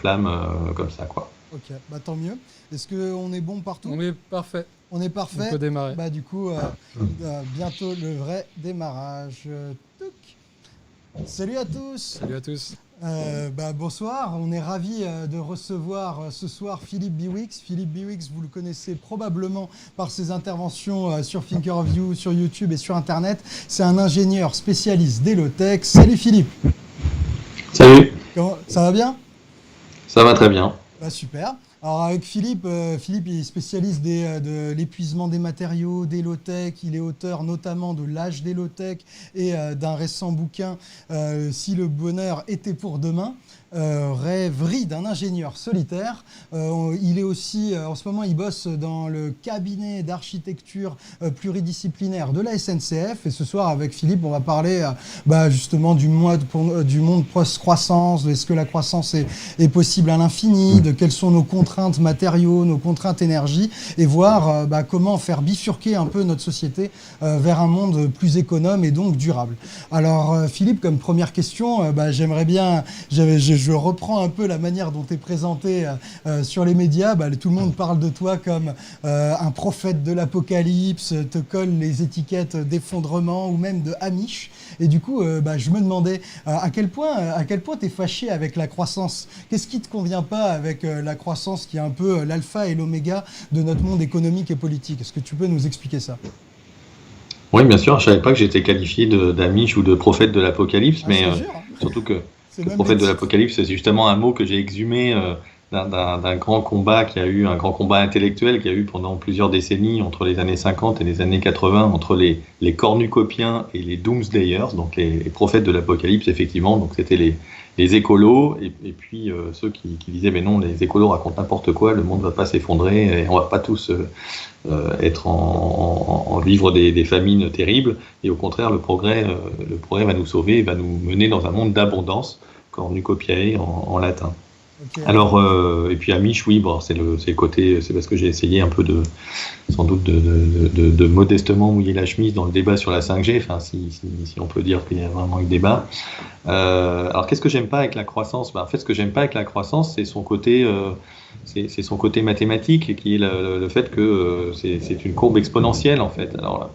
flamme comme ça, quoi. Ok, bah tant mieux. Est-ce qu'on est bon partout? On est parfait. On est On parfait. peut démarrer. Bah du coup, bientôt le vrai démarrage. Touc. Salut à tous. Salut à tous. Bonsoir, on est ravis de recevoir ce soir Philippe Biwix. Philippe Biwix, vous le connaissez probablement par ses interventions sur Thinker of You, sur YouTube et sur Internet. C'est un ingénieur spécialiste d'Elotech. Salut Philippe. Salut. Ça va bien? Ça va très bien. Super. Alors avec Philippe, Philippe il est spécialiste de l'épuisement des matériaux, d'Elotech. Il est auteur notamment de l'âge d'Elotech et d'un récent bouquin Si le bonheur était pour demain. Rêverie d'un ingénieur solitaire. Il est aussi, en ce moment, il bosse dans le cabinet d'architecture pluridisciplinaire de la SNCF. Et ce soir, avec Philippe, on va parler justement du monde post-croissance, est-ce que la croissance est possible à l'infini, de quelles sont nos contraintes matériaux, nos contraintes énergie, et voir comment faire bifurquer un peu notre société vers un monde plus économe et donc durable. Alors, Philippe, comme première question, j'aimerais bien... Je reprends un peu la manière dont tu es présenté sur les médias. Tout le monde parle de toi comme un prophète de l'apocalypse, te colle les étiquettes d'effondrement ou même de Amish. Et du coup, je me demandais à quel point tu es fâché avec la croissance. Qu'est-ce qui ne te convient pas avec la croissance qui est un peu l'alpha et l'oméga de notre monde économique et politique? Est-ce que tu peux nous expliquer ça? Oui, bien sûr. Je ne savais pas que j'étais qualifié d'Amish ou de prophète de l'apocalypse, mais surtout que le prophète de l'apocalypse, c'est justement un mot que j'ai exhumé d'un grand combat un grand combat intellectuel qui a eu pendant plusieurs décennies entre les années 50 et les années 80, entre les cornucopiens et les doomsdayers, donc les prophètes de l'apocalypse, effectivement. Donc c'était les écolos et puis ceux qui disaient mais non, les écolos racontent n'importe quoi, le monde ne va pas s'effondrer et on ne va pas tous être en vivre des famines terribles, et au contraire le progrès va nous sauver, va nous mener dans un monde d'abondance, cornucopiae en latin. Okay. Alors et puis Amish, oui, c'est le côté, c'est parce que j'ai essayé un peu sans doute de modestement mouiller la chemise dans le débat sur la 5G, enfin si on peut dire qu'il y a vraiment eu débat. Alors qu'est-ce que j'aime pas avec la croissance? En fait, ce que j'aime pas avec la croissance, c'est son côté son côté mathématique, qui est le fait que c'est une courbe exponentielle, en fait. Alors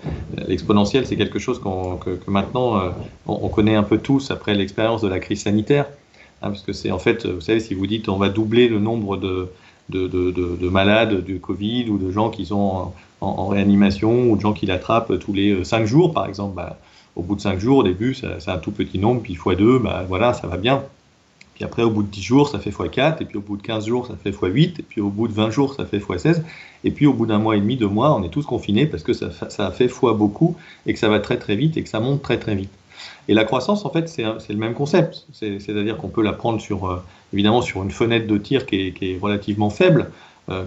l'exponentielle, c'est quelque chose que maintenant on connaît un peu tous après l'expérience de la crise sanitaire. Parce que c'est en fait, vous savez, si vous dites on va doubler le nombre de malades du Covid ou de gens qui sont en réanimation ou de gens qui l'attrapent tous les 5 jours, par exemple, au bout de 5 jours, au début, c'est un tout petit nombre, puis x2, voilà, ça va bien. Puis après, au bout de 10 jours, ça fait x4, et puis au bout de 15 jours, ça fait x8, et puis au bout de 20 jours, ça fait x16, et puis au bout d'un mois et demi, 2 mois, on est tous confinés parce que ça a fait x beaucoup, et que ça va très très vite, et que ça monte très très vite. Et la croissance, en fait, c'est le même concept. C'est-à-dire qu'on peut la prendre évidemment sur une fenêtre de tir qui est relativement faible,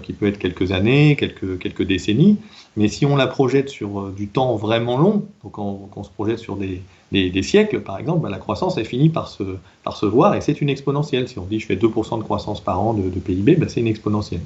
qui peut être quelques années, quelques décennies. Mais si on la projette sur du temps vraiment long, donc qu'on se projette sur des siècles, par exemple, la croissance, elle finit par se voir, et c'est une exponentielle. Si on dit je fais 2% de croissance par an de PIB, c'est une exponentielle.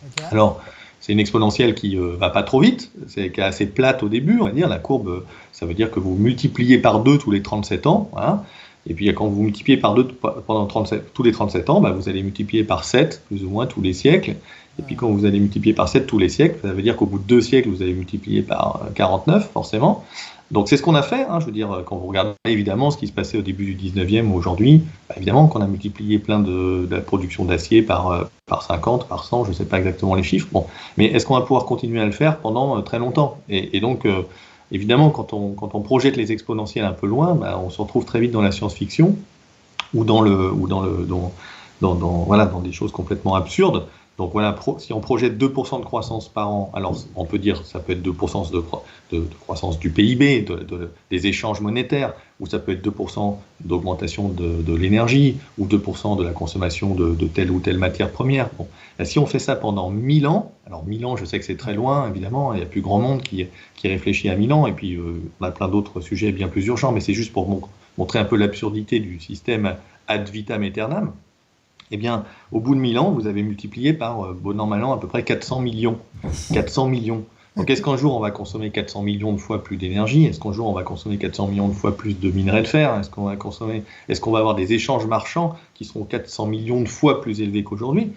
Okay. Alors, c'est une exponentielle qui va pas trop vite, qui est assez plate au début, on va dire. La courbe, ça veut dire que vous multipliez par 2 tous les 37 ans. Hein, et puis quand vous multipliez par 2 pendant tous les 37 ans, vous allez multiplier par 7, plus ou moins, tous les siècles. Et puis quand vous allez multiplier par 7 tous les siècles, ça veut dire qu'au bout de 2 siècles, vous allez multiplier par 49, forcément. Donc c'est ce qu'on a fait, je veux dire, quand vous regardez évidemment ce qui se passait au début du 19e aujourd'hui, évidemment qu'on a multiplié plein de la production d'acier par 50, par 100, je ne sais pas exactement les chiffres, mais est-ce qu'on va pouvoir continuer à le faire pendant très longtemps? Et donc, évidemment, quand on projette les exponentielles un peu loin, on se retrouve très vite dans la science-fiction ou dans des choses complètement absurdes. Donc voilà, si on projette 2% de croissance par an, alors on peut dire que ça peut être 2% de croissance du PIB, des échanges monétaires, ou ça peut être 2% d'augmentation de l'énergie, ou 2% de la consommation de telle ou telle matière première. Si on fait ça pendant 1000 ans, alors 1000 ans, je sais que c'est très loin, évidemment, il n'y a plus grand monde qui réfléchit à 1000 ans, et puis on a plein d'autres sujets bien plus urgents, mais c'est juste pour montrer un peu l'absurdité du système ad vitam aeternam. Eh bien, au bout de 1000 ans, vous avez multiplié par, bon an, mal an, à peu près 400 millions. 400 millions. Donc est-ce qu'un jour on va consommer 400 millions de fois plus d'énergie? Est-ce qu'un jour on va consommer 400 millions de fois plus de minerais de fer? Est-ce qu'on va avoir des échanges marchands qui seront 400 millions de fois plus élevés qu'aujourd'hui?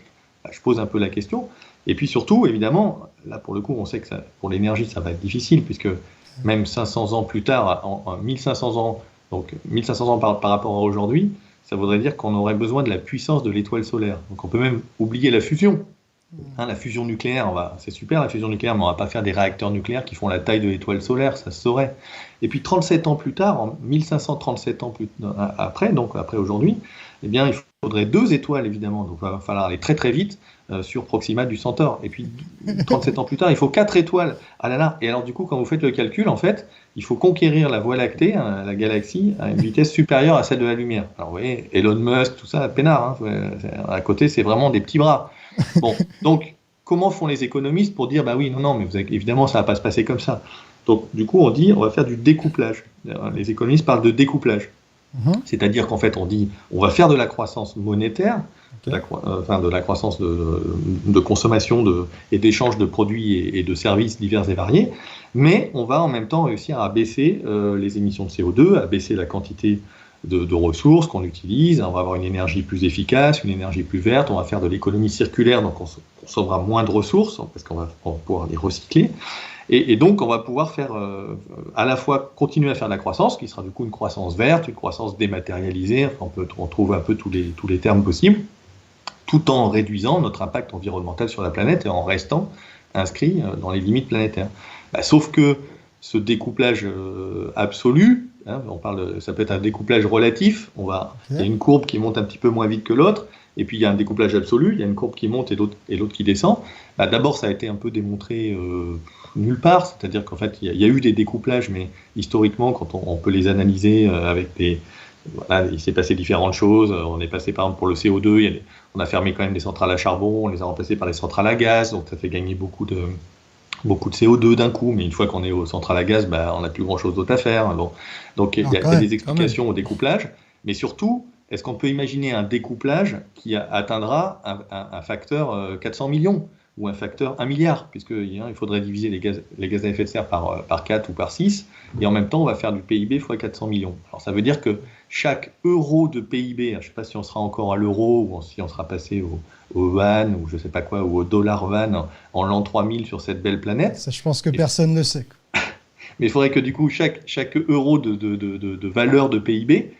Je pose un peu la question. Et puis surtout, évidemment, là pour le coup, on sait que pour l'énergie, ça va être difficile, puisque même 500 ans plus tard, en 1500 ans, donc 1500 ans par rapport à aujourd'hui, ça voudrait dire qu'on aurait besoin de la puissance de l'étoile solaire. Donc on peut même oublier la fusion. La fusion nucléaire, c'est super la fusion nucléaire, mais on ne va pas faire des réacteurs nucléaires qui font la taille de l'étoile solaire, ça se saurait. Et puis 37 ans plus tard, en 1537 ans après, donc après aujourd'hui, eh bien, il faudrait 2 étoiles évidemment, donc il va falloir aller très très vite sur Proxima du Centaure. Et puis 37 ans plus tard, il faut 4 étoiles. Ah là là. Et alors du coup, quand vous faites le calcul, en fait, il faut conquérir la Voie lactée, la galaxie, à une vitesse supérieure à celle de la lumière. Alors vous voyez, Elon Musk, tout ça, peinard, hein, à côté, c'est vraiment des petits bras. Bon, donc comment font les économistes pour dire, bah oui, non, mais évidemment, ça ne va pas se passer comme ça. Donc du coup, on dit, on va faire du découplage. Les économistes parlent de découplage. C'est-à-dire qu'en fait, on dit, on va faire de la croissance monétaire, de la croissance de consommation et d'échange de produits et de services divers et variés, mais on va en même temps réussir à baisser les émissions de CO2, à baisser la quantité de ressources qu'on utilise, on va avoir une énergie plus efficace, une énergie plus verte, on va faire de l'économie circulaire, donc on consommera moins de ressources, parce qu'on va pouvoir les recycler, et donc on va pouvoir faire à la fois continuer à faire de la croissance, qui sera du coup une croissance verte, une croissance dématérialisée, on trouve un peu tous les termes possibles, tout en réduisant notre impact environnemental sur la planète et en restant inscrit dans les limites planétaires. Sauf que ce découplage absolu, ça peut être un découplage relatif, il y a une courbe qui monte un petit peu moins vite que l'autre, et puis il y a un découplage absolu, il y a une courbe qui monte et l'autre qui descend. D'abord, ça a été un peu démontré nulle part, c'est-à-dire qu'en fait, il y a eu des découplages, mais historiquement, quand on peut les analyser avec il s'est passé différentes choses. On est passé par exemple pour le CO2, on a fermé quand même des centrales à charbon, on les a remplacées par des centrales à gaz, donc ça fait gagner beaucoup de CO2 d'un coup, mais une fois qu'on est aux centrales à gaz, on n'a plus grand-chose d'autre à faire. Bon. Donc il y a des explications au découplage, mais surtout, est-ce qu'on peut imaginer un découplage qui atteindra un facteur 400 millions ou un facteur 1 milliard, puisqu'il faudrait diviser les gaz à effet de serre par 4 ou par 6, et en même temps, on va faire du PIB fois 400 millions. Alors ça veut dire que chaque euro de PIB, je ne sais pas si on sera encore à l'euro, ou si on sera passé au yuan, ou je ne sais pas quoi, ou au dollar yuan en l'an 3000 sur cette belle planète. Ça, je pense que personne ne sait. Mais il faudrait que du coup, chaque euro de valeur de PIB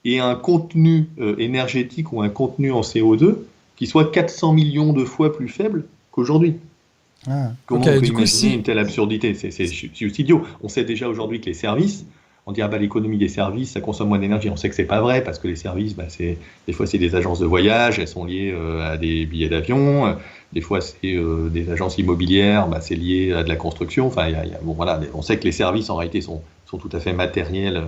ait un contenu énergétique ou un contenu en CO2 qui soit 400 millions de fois plus faible qu'aujourd'hui. Comment on peut imaginer une telle absurdité? C'est juste idiot. On sait déjà aujourd'hui que les services, on dit l'économie des services, ça consomme moins d'énergie. On sait que c'est pas vrai parce que les services, des fois c'est des agences de voyage, elles sont liées à des billets d'avion. Des fois c'est des agences immobilières, c'est lié à de la construction. Enfin, on sait que les services en réalité sont tout à fait matériels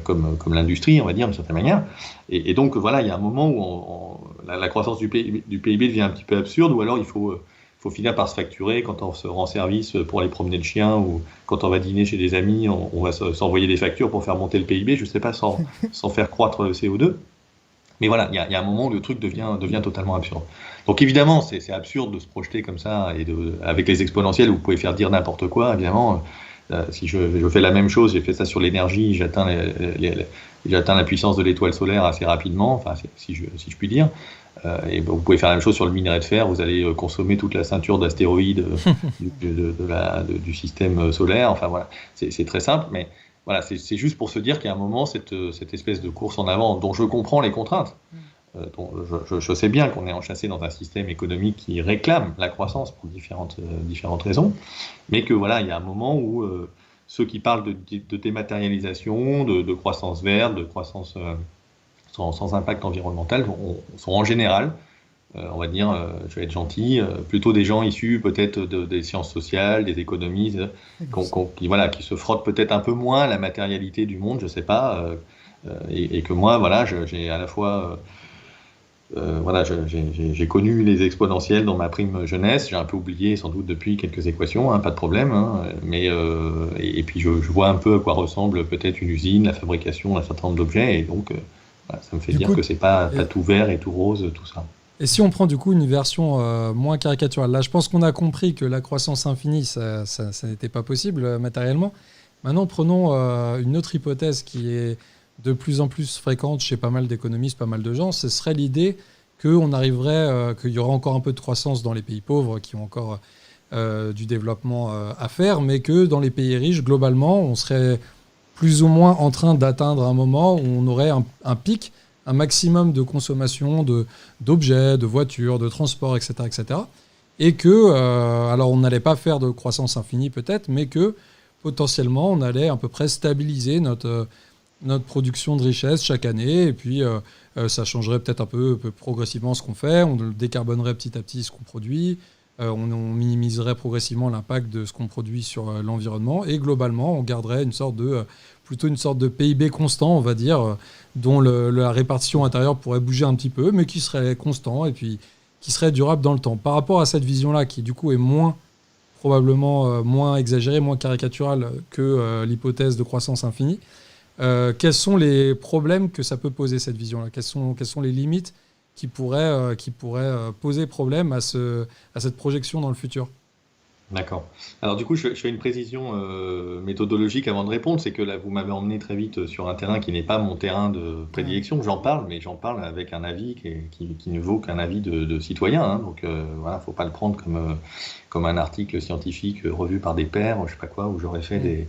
comme l'industrie, on va dire d'une certaine manière. Et donc il y a un moment où la croissance du PIB devient un petit peu absurde, ou alors il faut finir par se facturer quand on se rend service pour aller promener le chien, ou quand on va dîner chez des amis, on va s'envoyer des factures pour faire monter le PIB, je ne sais pas, sans faire croître le CO2. Mais voilà, il y a un moment où le truc devient totalement absurde. Donc évidemment, c'est absurde de se projeter comme ça, et avec les exponentielles, vous pouvez faire dire n'importe quoi, évidemment. Si je fais la même chose, j'ai fait ça sur l'énergie, j'atteins la puissance de l'étoile solaire assez rapidement, enfin, si je puis dire. Et vous pouvez faire la même chose sur le minerai de fer, vous allez consommer toute la ceinture d'astéroïdes du système solaire. Enfin voilà, c'est très simple, mais voilà, c'est juste pour se dire qu'il y a un moment, cette espèce de course en avant dont je comprends les contraintes. Je sais bien qu'on est enchâssé dans un système économique qui réclame la croissance pour différentes raisons, mais que il y a un moment où ceux qui parlent de dématérialisation, de croissance verte, de croissance sans impact environnemental sont en général, on va dire, je vais être gentil, plutôt des gens issus peut-être des sciences sociales, des économies, qui se frottent peut-être un peu moins à la matérialité du monde, je sais pas, et que moi, j'ai à la fois j'ai connu les exponentielles dans ma prime jeunesse, j'ai un peu oublié sans doute depuis quelques équations, pas de problème, mais et puis je vois un peu à quoi ressemble peut-être une usine, la fabrication d'un certain nombre d'objets, et donc ça me fait dire que c'est pas tout vert et tout rose, tout ça. Et si on prend du coup une version moins caricaturale, là je pense qu'on a compris que la croissance infinie, ça n'était pas possible matériellement. Maintenant, prenons une autre hypothèse qui est de plus en plus fréquente chez pas mal d'économistes, pas mal de gens. Ce serait l'idée qu'on arriverait, qu'il y aura encore un peu de croissance dans les pays pauvres qui ont encore du développement à faire, mais que dans les pays riches, globalement, on serait plus ou moins en train d'atteindre un moment où on aurait un pic, un maximum de consommation d'objets, de voitures, de transports, etc., etc. Et que, alors on n'allait pas faire de croissance infinie peut-être, mais que potentiellement on allait à peu près stabiliser notre production de richesse chaque année, et puis ça changerait peut-être un peu progressivement ce qu'on fait, on décarbonerait petit à petit ce qu'on produit, on minimiserait progressivement l'impact de ce qu'on produit sur l'environnement, et globalement on garderait plutôt une sorte de PIB constant, on va dire, dont la répartition intérieure pourrait bouger un petit peu, mais qui serait constant et puis qui serait durable dans le temps. Par rapport à cette vision-là, qui du coup est probablement moins exagérée, moins caricaturale que l'hypothèse de croissance infinie, quels sont les problèmes que ça peut poser, cette vision-là? Quelles sont les limites qui pourraient poser problème à cette projection dans le futur? D'accord. Alors du coup, je fais une précision méthodologique avant de répondre, c'est que là, vous m'avez emmené très vite sur un terrain qui n'est pas mon terrain de prédilection. J'en parle, mais j'en parle avec un avis qui ne vaut qu'un avis de citoyen, hein. Donc voilà, faut pas le prendre comme un article scientifique revu par des pairs, je sais pas quoi, où j'aurais fait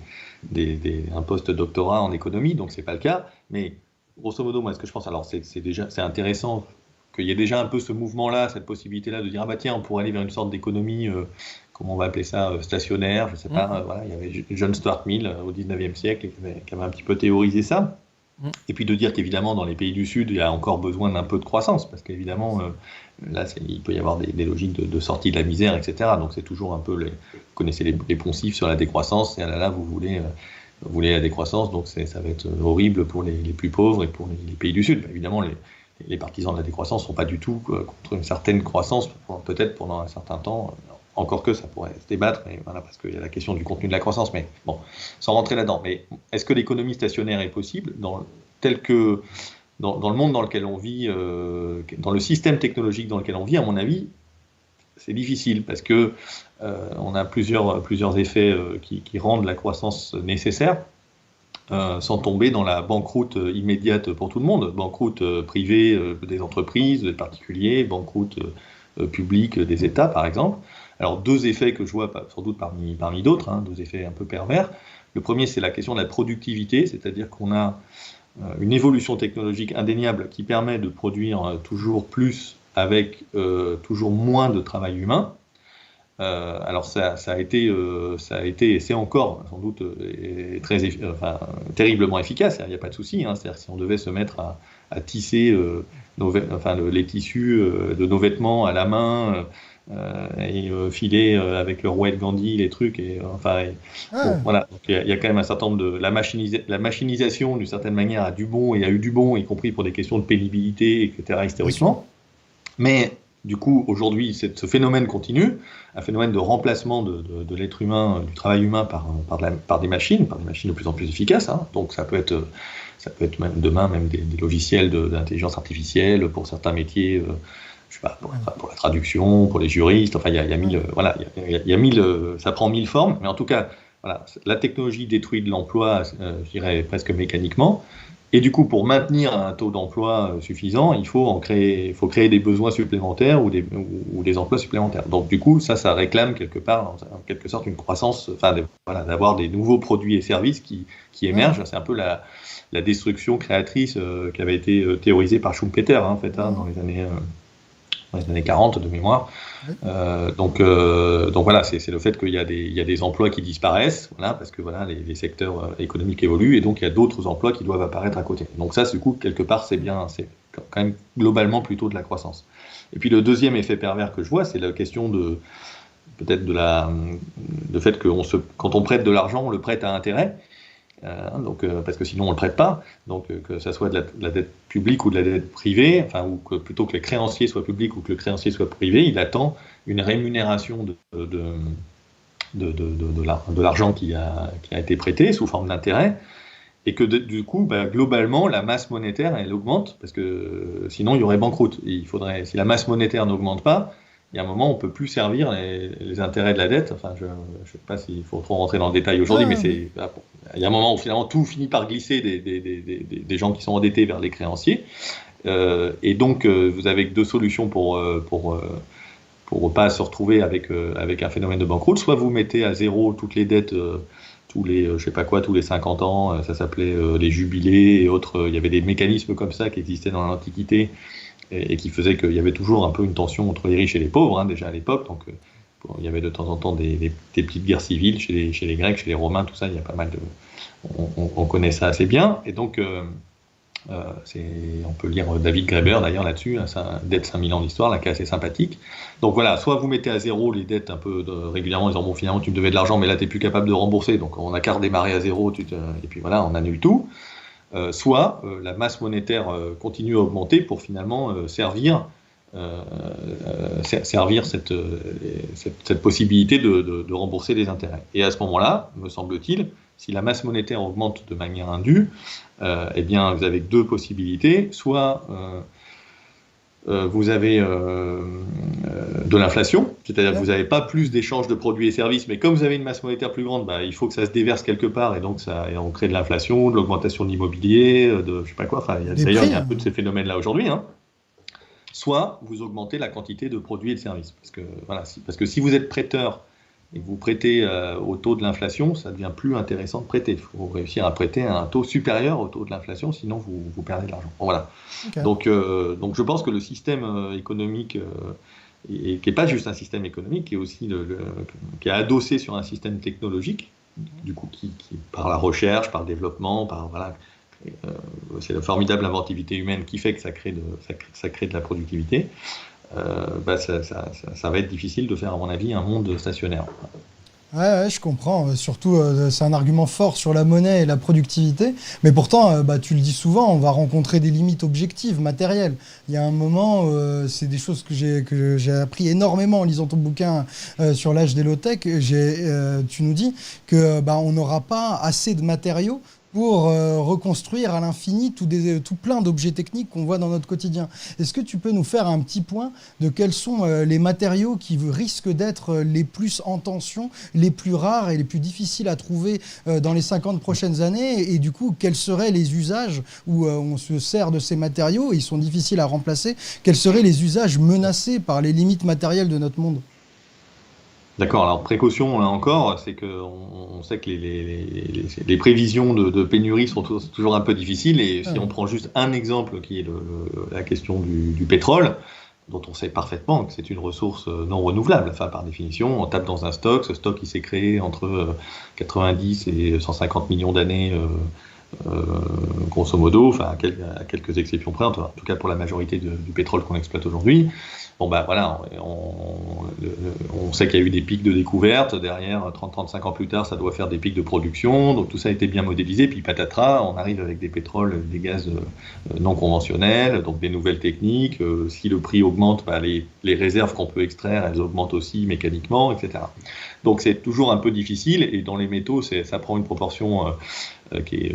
un post-doctorat en économie, donc c'est pas le cas. Mais grosso modo, moi, ce que je pense, alors c'est intéressant qu'il y ait déjà un peu ce mouvement-là, cette possibilité-là de dire ah bah tiens, on pourrait aller vers une sorte d'économie, comment on va appeler ça, stationnaire, je sais pas. Voilà, il y avait John Stuart Mill au 19e siècle qui avait un petit peu théorisé ça. Et puis de dire qu'évidemment dans les pays du Sud, il y a encore besoin d'un peu de croissance, parce qu'évidemment là, il peut y avoir des logiques de sortie de la misère, etc. Donc c'est toujours un peu, vous connaissez les poncifs sur la décroissance, et là vous voulez la décroissance, donc ça va être horrible pour les plus pauvres et pour les pays du Sud. Évidemment, les partisans de la décroissance ne sont pas du tout contre une certaine croissance, peut-être pendant un certain temps, encore que ça pourrait se débattre, mais voilà, parce qu'il y a la question du contenu de la croissance, mais bon, sans rentrer là-dedans. Mais est-ce que l'économie stationnaire est possible dans le monde dans lequel on vit, dans le système technologique dans lequel on vit? À mon avis, c'est difficile, parce que on a plusieurs effets qui rendent la croissance nécessaire, sans tomber dans la banqueroute immédiate pour tout le monde, banqueroute privée des entreprises, des particuliers, banqueroute publique des États, par exemple. Alors, deux effets que je vois, sans doute parmi d'autres, hein, deux effets un peu pervers. Le premier, c'est la question de la productivité, c'est-à-dire qu'on a une évolution technologique indéniable qui permet de produire toujours plus avec toujours moins de travail humain. Alors ça a été et c'est encore sans doute terriblement efficace, il n'y a pas de souci, hein. C'est-à-dire que si on devait se mettre à tisser les tissus de nos vêtements à la main et filer avec le rouet de Gandhi les trucs, bon, voilà. Donc, il y a quand même un certain nombre de la machinisation d'une certaine manière a eu du bon, y compris pour des questions de pénibilité, etc. historiquement. Mais du coup, aujourd'hui, ce phénomène continue, un phénomène de remplacement de l'être humain, du travail humain par des machines de plus en plus efficaces, hein. Donc ça peut être même demain des logiciels d'intelligence artificielle pour certains métiers, je sais pas, pour la traduction, pour les juristes. Enfin, il y a mille, ça prend 1000 formes, mais en tout cas, voilà, la technologie détruit de l'emploi, je dirais presque mécaniquement. Et du coup, pour maintenir un taux d'emploi suffisant, il faut créer des besoins supplémentaires ou des emplois supplémentaires. Donc du coup, ça réclame quelque part, en quelque sorte, une croissance, d'avoir des nouveaux produits et services qui émergent. C'est un peu la destruction créatrice qui avait été théorisée par Schumpeter, hein, en fait, hein, dans les années 40 de mémoire. Donc voilà, c'est le fait qu'il y a des emplois qui disparaissent, voilà, parce que voilà, les secteurs économiques évoluent, et donc il y a d'autres emplois qui doivent apparaître à côté. Donc ça, du coup, quelque part, c'est bien, c'est quand même globalement plutôt de la croissance. Et puis le deuxième effet pervers que je vois, c'est la question peut-être le fait que quand on prête de l'argent, on le prête à intérêt. Parce que sinon on ne le prête pas, donc que ça soit de la dette publique ou de la dette privée, ou que plutôt que les créanciers soient publics ou que le créancier soit privé, il attend une rémunération de l'argent qui a été prêté sous forme d'intérêt. et que du coup, globalement, la masse monétaire, elle augmente, parce que sinon, il y aurait banqueroute. Si la masse monétaire n'augmente pas, il y a un moment, on ne peut plus servir les intérêts de la dette. Enfin, je ne sais pas s'il faut trop rentrer dans le détail aujourd'hui, mais il y a un moment où finalement tout finit par glisser des gens qui sont endettés vers les créanciers. Et donc, vous avez deux solutions pour pas se retrouver avec un phénomène de banqueroute. Soit vous mettez à zéro toutes les dettes tous les 50 ans, ça s'appelait les jubilés et autres. Il y avait des mécanismes comme ça qui existaient dans l'Antiquité et qui faisaient qu'il y avait toujours un peu une tension entre les riches et les pauvres, déjà à l'époque. Donc il y avait de temps en temps des petites guerres civiles chez les Grecs, chez les Romains, tout ça. Il y a pas mal de. On connaît ça assez bien. Et donc on peut lire David Graeber d'ailleurs là-dessus, Dette 5000 ans d'histoire, là, qui est assez sympathique. Donc voilà, soit vous mettez à zéro les dettes un peu régulièrement, en disant bon, finalement tu me devais de l'argent, mais là tu n'es plus capable de rembourser, donc on n'a qu'à redémarrer à zéro, et puis voilà, on annule tout. Soit la masse monétaire continue à augmenter pour finalement servir cette possibilité de rembourser les intérêts. Et à ce moment-là, me semble-t-il, si la masse monétaire augmente de manière indue, eh bien, vous avez deux possibilités. Soit vous avez de l'inflation, c'est-à-dire que vous n'avez pas plus d'échanges de produits et services, mais comme vous avez une masse monétaire plus grande, il faut que ça se déverse quelque part, et donc on crée de l'inflation, de l'augmentation de l'immobilier, de je sais pas quoi. Enfin, d'ailleurs, il y a un peu de ces phénomènes-là aujourd'hui. Soit vous augmentez la quantité de produits et de services, parce que si vous êtes prêteur et que vous prêtez au taux de l'inflation, ça devient plus intéressant de prêter. Il faut réussir à prêter à un taux supérieur au taux de l'inflation, sinon vous perdez de l'argent. Bon, voilà. Okay. Donc je pense que le système économique, qui n'est pas juste un système économique, qui est aussi qui est adossé sur un système technologique, du coup, qui par la recherche, par le développement, c'est la formidable inventivité humaine qui fait que ça crée de la productivité. Ça va être difficile de faire, à mon avis, un monde stationnaire. Ouais, je comprends. Surtout, c'est un argument fort sur la monnaie et la productivité. Mais pourtant, tu le dis souvent, on va rencontrer des limites objectives, matérielles. Il y a un moment, c'est des choses que j'ai appris énormément en lisant ton bouquin sur l'âge des low-tech. Tu nous dis que on n'aura pas assez de matériaux pour reconstruire à l'infini tout plein d'objets techniques qu'on voit dans notre quotidien. Est-ce que tu peux nous faire un petit point de quels sont les matériaux qui risquent d'être les plus en tension, les plus rares et les plus difficiles à trouver dans les 50 prochaines années, et du coup, quels seraient les usages où on se sert de ces matériaux et ils sont difficiles à remplacer? Quels seraient les usages menacés par les limites matérielles de notre monde? D'accord, alors précaution là encore, c'est qu'on sait que les prévisions de pénurie sont toujours un peu difficiles, et si on prend juste un exemple qui est la question du pétrole, dont on sait parfaitement que c'est une ressource non renouvelable, enfin par définition, on tape dans un stock, ce stock il s'est créé entre 90 et 150 millions d'années grosso modo, enfin à quelques exceptions près, en tout cas pour la majorité du pétrole qu'on exploite aujourd'hui. Bon voilà, on sait qu'il y a eu des pics de découverte, derrière 30-35 ans plus tard ça doit faire des pics de production, donc tout ça a été bien modélisé, puis patatras, on arrive avec des pétroles, des gaz non conventionnels, donc des nouvelles techniques, si le prix augmente, les réserves qu'on peut extraire, elles augmentent aussi mécaniquement, etc. Donc c'est toujours un peu difficile, et dans les métaux, ça prend une proportion qui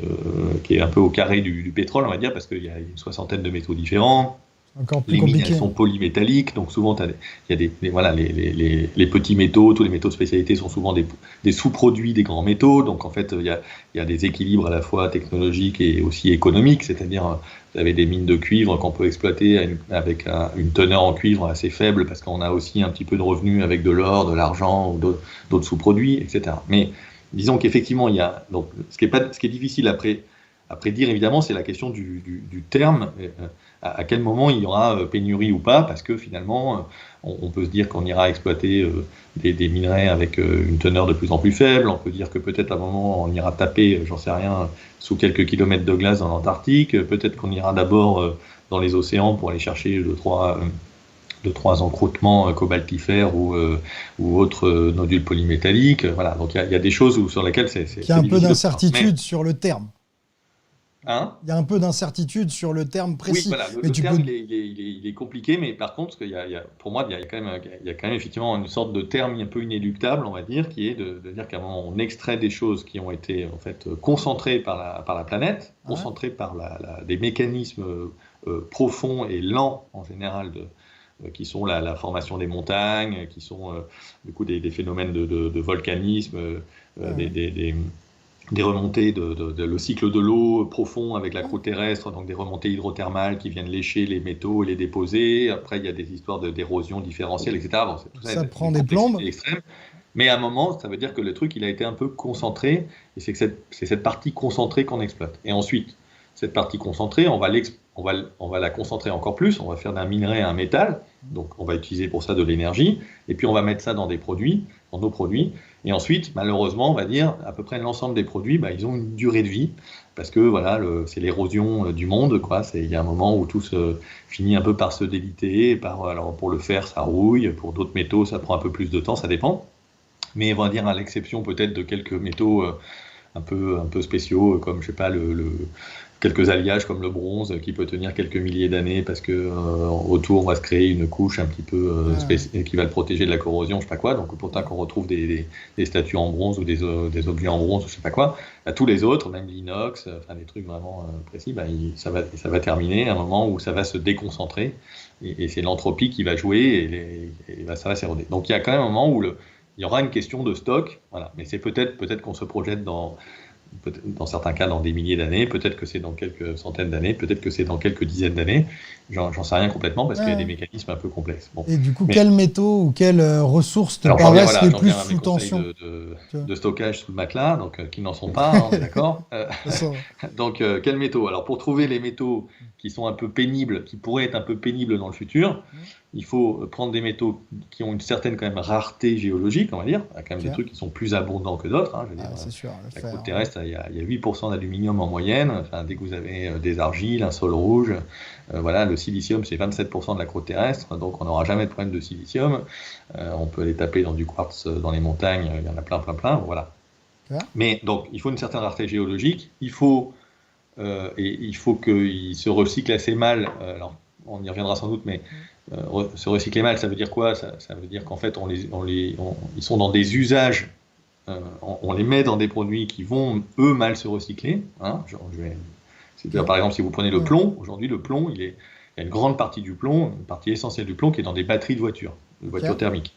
est un peu au carré du pétrole, on va dire, parce qu'il y a une soixantaine de métaux différents. Encore plus les mines, compliqué. Elles sont polymétalliques, donc souvent il y a les petits métaux, tous les métaux de spécialité sont souvent des sous-produits des grands métaux, donc en fait il y a des équilibres à la fois technologiques et aussi économiques, c'est-à-dire vous avez des mines de cuivre qu'on peut exploiter avec une teneur en cuivre assez faible, parce qu'on a aussi un petit peu de revenus avec de l'or, de l'argent ou d'autres sous-produits, etc. Mais disons qu'effectivement, donc ce qui est difficile à prédire, évidemment, c'est la question du terme. À quel moment il y aura pénurie ou pas, parce que finalement, on peut se dire qu'on ira exploiter des minerais avec une teneur de plus en plus faible, on peut dire que peut-être à un moment on ira taper, j'en sais rien, sous quelques kilomètres de glace dans l'Antarctique, peut-être qu'on ira d'abord dans les océans pour aller chercher deux, trois encroûtements cobaltifères ou autres nodules polymétalliques. Voilà, donc il y a des choses sur lesquelles c'est il y a un peu d'incertitude sur le terme. Hein? Il y a un peu d'incertitude sur le terme Oui, précis. voilà, Mais le tu terme peux. il est compliqué, mais par contre, pour moi, il y a quand même effectivement une sorte de terme un peu inéluctable, on va dire, qui est de dire qu'à un moment, on extrait des choses qui ont été en fait concentrées par la planète, Ouais, concentrées par des mécanismes profonds et lents en général qui sont la formation des montagnes, qui sont du coup des phénomènes de volcanisme, ouais, ouais. des remontées le cycle de l'eau profond avec la croûte terrestre, donc des remontées hydrothermales qui viennent lécher les métaux et les déposer. Après, il y a des histoires d'érosion différentielle, etc. Bon, tout ça Ça est prend d'une des plombes. complexité extrême. Mais à un moment, ça veut dire que le truc, il a été un peu concentré, et c'est cette partie concentrée qu'on exploite. Et ensuite, cette partie concentrée, on va la concentrer encore plus, on va faire d'un minerai un métal, donc on va utiliser pour ça de l'énergie, et puis on va mettre ça dans des produits, dans nos produits, et ensuite, malheureusement, on va dire, à peu près l'ensemble des produits, bah, ils ont une durée de vie, parce que voilà, c'est l'érosion du monde, quoi. Il y a un moment où tout se finit un peu par se déliter, alors pour le fer, ça rouille, pour d'autres métaux, ça prend un peu plus de temps, ça dépend. Mais on va dire à l'exception peut-être de quelques métaux un peu spéciaux, comme je sais pas, quelques alliages comme le bronze qui peut tenir quelques milliers d'années parce que autour on va se créer une couche un petit peu qui va le protéger de la corrosion, je sais pas quoi. Donc pourtant qu'on retrouve des statues en bronze ou des objets en bronze, je sais pas quoi, bah, tous les autres, même l'inox, enfin des trucs vraiment précis, bah, ça va terminer à un moment où ça va se déconcentrer et c'est l'entropie qui va jouer et bah, ça va s'éroder. Donc il y a quand même un moment où il y aura une question de stock, voilà. Mais c'est peut-être qu'on se projette dans certains cas dans des milliers d'années, peut-être que c'est dans quelques centaines d'années, peut-être que c'est dans quelques dizaines d'années. J'en sais rien complètement parce qu'il y a des Ouais. mécanismes un peu complexes. Bon. Et du coup, Mais quels métaux ou quelles ressources te alors paraissent les j'en plus viens à mes sous conseils tension? Tu vois. de stockage sous le matelas, donc qui n'en sont pas, hein, on est d'accord. Ça sort. Donc quels métaux? Alors pour trouver les métaux qui sont un peu pénibles, qui pourraient être un peu pénibles dans le futur, il faut prendre des métaux qui ont une certaine quand même rareté géologique, on va dire. Il y a quand même Ok. des trucs qui sont plus abondants que d'autres. Hein, je veux dire, Ah, c'est sûr, le la fer. croûte terrestre, il y a 8% d'aluminium en moyenne. Enfin, dès que vous avez des argiles, un sol rouge, voilà, le silicium, c'est 27% de la croûte terrestre. Donc on n'aura jamais de problème de silicium. On peut aller taper dans du quartz dans les montagnes, il y en a plein. Voilà. Ok. Mais donc, il faut une certaine rareté géologique. Il faut qu'il se recycle assez mal. Alors, on y reviendra sans doute, mais se recycler mal, ça veut dire quoi? Ça veut dire qu'en fait, ils sont dans des usages, on les met dans des produits qui vont, eux, mal se recycler. Hein. Ok. Par exemple, si vous prenez le Ouais. plomb, aujourd'hui, il y a une grande partie du plomb, une partie essentielle du plomb qui est dans des batteries de voitures Ok. thermiques.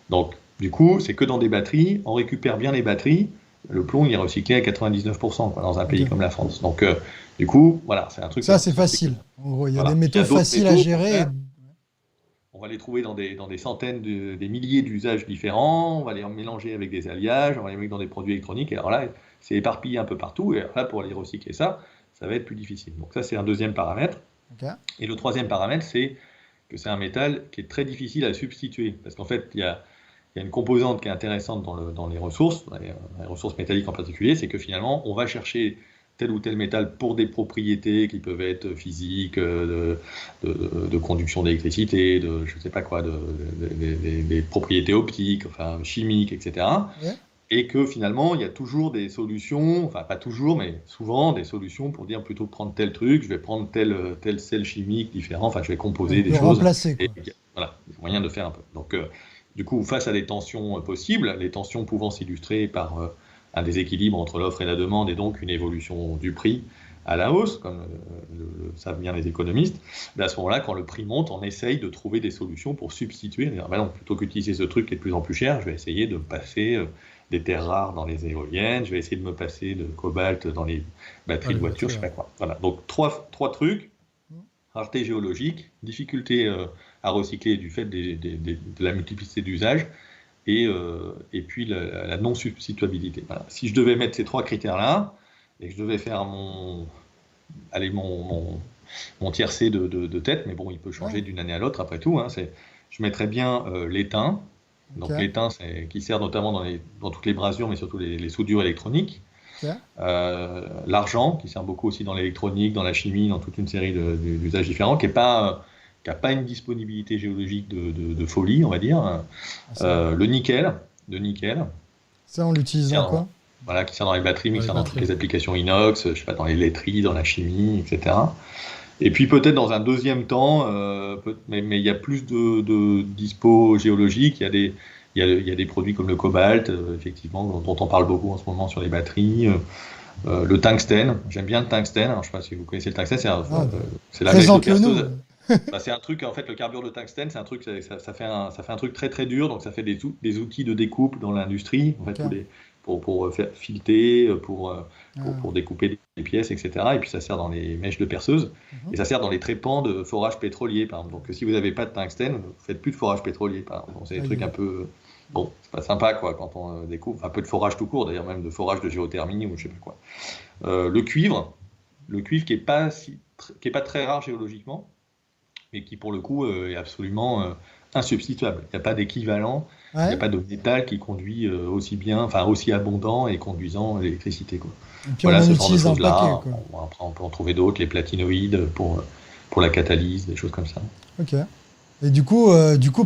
Donc, du coup, c'est que dans des batteries, on récupère bien les batteries. Le plomb, il est recyclé à 99% quoi, dans un pays Ok. comme la France. Donc, du coup, voilà, c'est un truc. Ça, c'est facile. En gros, il y a des Voilà. Il y métaux a d'autres faciles à métaux, au gérer. contraire, on va les trouver dans des centaines, des milliers d'usages différents. On va les mélanger avec des alliages, on va les mettre dans des produits électroniques. Et alors là, c'est éparpillé un peu partout. Et alors là, pour aller recycler ça, ça va être plus difficile. Donc ça, c'est un deuxième paramètre. Ok. Et le troisième paramètre, c'est que c'est un métal qui est très difficile à substituer. Parce qu'en fait, il y a une composante qui est intéressante dans les ressources, les ressources métalliques en particulier, c'est que finalement, on va chercher tel ou tel métal pour des propriétés qui peuvent être physiques, de conduction d'électricité, je ne sais pas quoi, des propriétés optiques, enfin chimiques, etc. Ouais. Et que finalement, il y a toujours des solutions, enfin pas toujours, mais souvent des solutions pour dire plutôt prendre tel truc, je vais prendre tel sel chimique différent, enfin je vais composer des Le choses. remplacer, Et quoi. voilà, il y a moyen de faire un peu. Donc, du coup, face à des tensions possibles, les tensions pouvant s'illustrer par un déséquilibre entre l'offre et la demande et donc une évolution du prix à la hausse, comme savent bien les économistes, ben à ce moment-là, quand le prix monte, on essaye de trouver des solutions pour substituer. Ben non, plutôt qu'utiliser ce truc qui est de plus en plus cher, je vais essayer de me passer des terres rares dans les éoliennes, je vais essayer de me passer de cobalt dans les batteries de voitures, je sais pas quoi. Voilà, donc trois trucs, rareté géologique, difficulté à recycler du fait de la multiplicité d'usages, et puis la non-substituabilité. Voilà. Si je devais mettre ces trois critères-là, et que je devais faire allez, mon tiercé de tête, mais bon, il peut changer Ouais. d'une année à l'autre après tout, hein, je mettrais bien l'étain, donc Ok. l'étain qui sert notamment dans toutes les brasures, mais surtout les soudures électroniques. Ok. L'argent, qui sert beaucoup aussi dans l'électronique, dans la chimie, dans toute une série d'usages différents, qui a pas une disponibilité géologique de folie, on va dire. Ah, ça, Le nickel, ça, on l'utilise dans sert quoi? voilà, qui sert dans les batteries, mais Dans qui les sert dans toutes batteries. les applications inox, je sais pas, dans les laiteries, dans la chimie, etc. Et puis peut-être dans un deuxième temps, mais il y a plus de dispo géologique, il y a des produits comme le cobalt, effectivement, dont on parle beaucoup en ce moment sur les batteries. Le tungstène, j'aime bien le tungstène. Alors, je ne sais pas si vous connaissez le tungstène, Ah, c'est la mèche de présente-le-nous. perceuse. Bah, c'est un truc, en fait, le carbure de tungstène, c'est un truc, ça fait un truc très très dur, donc ça fait des outils de découpe dans l'industrie, en fait, Ok. pour faire fileter, Ah, pour découper des pièces, etc. Et puis ça sert dans les mèches de perceuse, mhm. et ça sert dans les trépans de forage pétrolier, par exemple. Donc si vous n'avez pas de tungstène, vous ne faites plus de forage pétrolier, par exemple. Donc, c'est des Aïe, trucs un aïe. peu... Bon, c'est pas sympa, quoi, quand on découvre. Un peu de forage tout court, d'ailleurs, même de forage de géothermie, ou je sais pas quoi. Le cuivre, qui est pas qui est pas très rare géologiquement, mais qui pour le coup est absolument insubstituable. Il n'y a pas d'équivalent, il n'y a Ouais. pas de métal qui conduit aussi bien, enfin aussi abondant et conduisant l'électricité, quoi. Et puis on Voilà, en ce genre de utilise un paquet, choses-là. quoi. Bon, après, on peut en trouver d'autres, les platinoïdes pour la catalyse, des choses comme ça. Ok. Et du coup,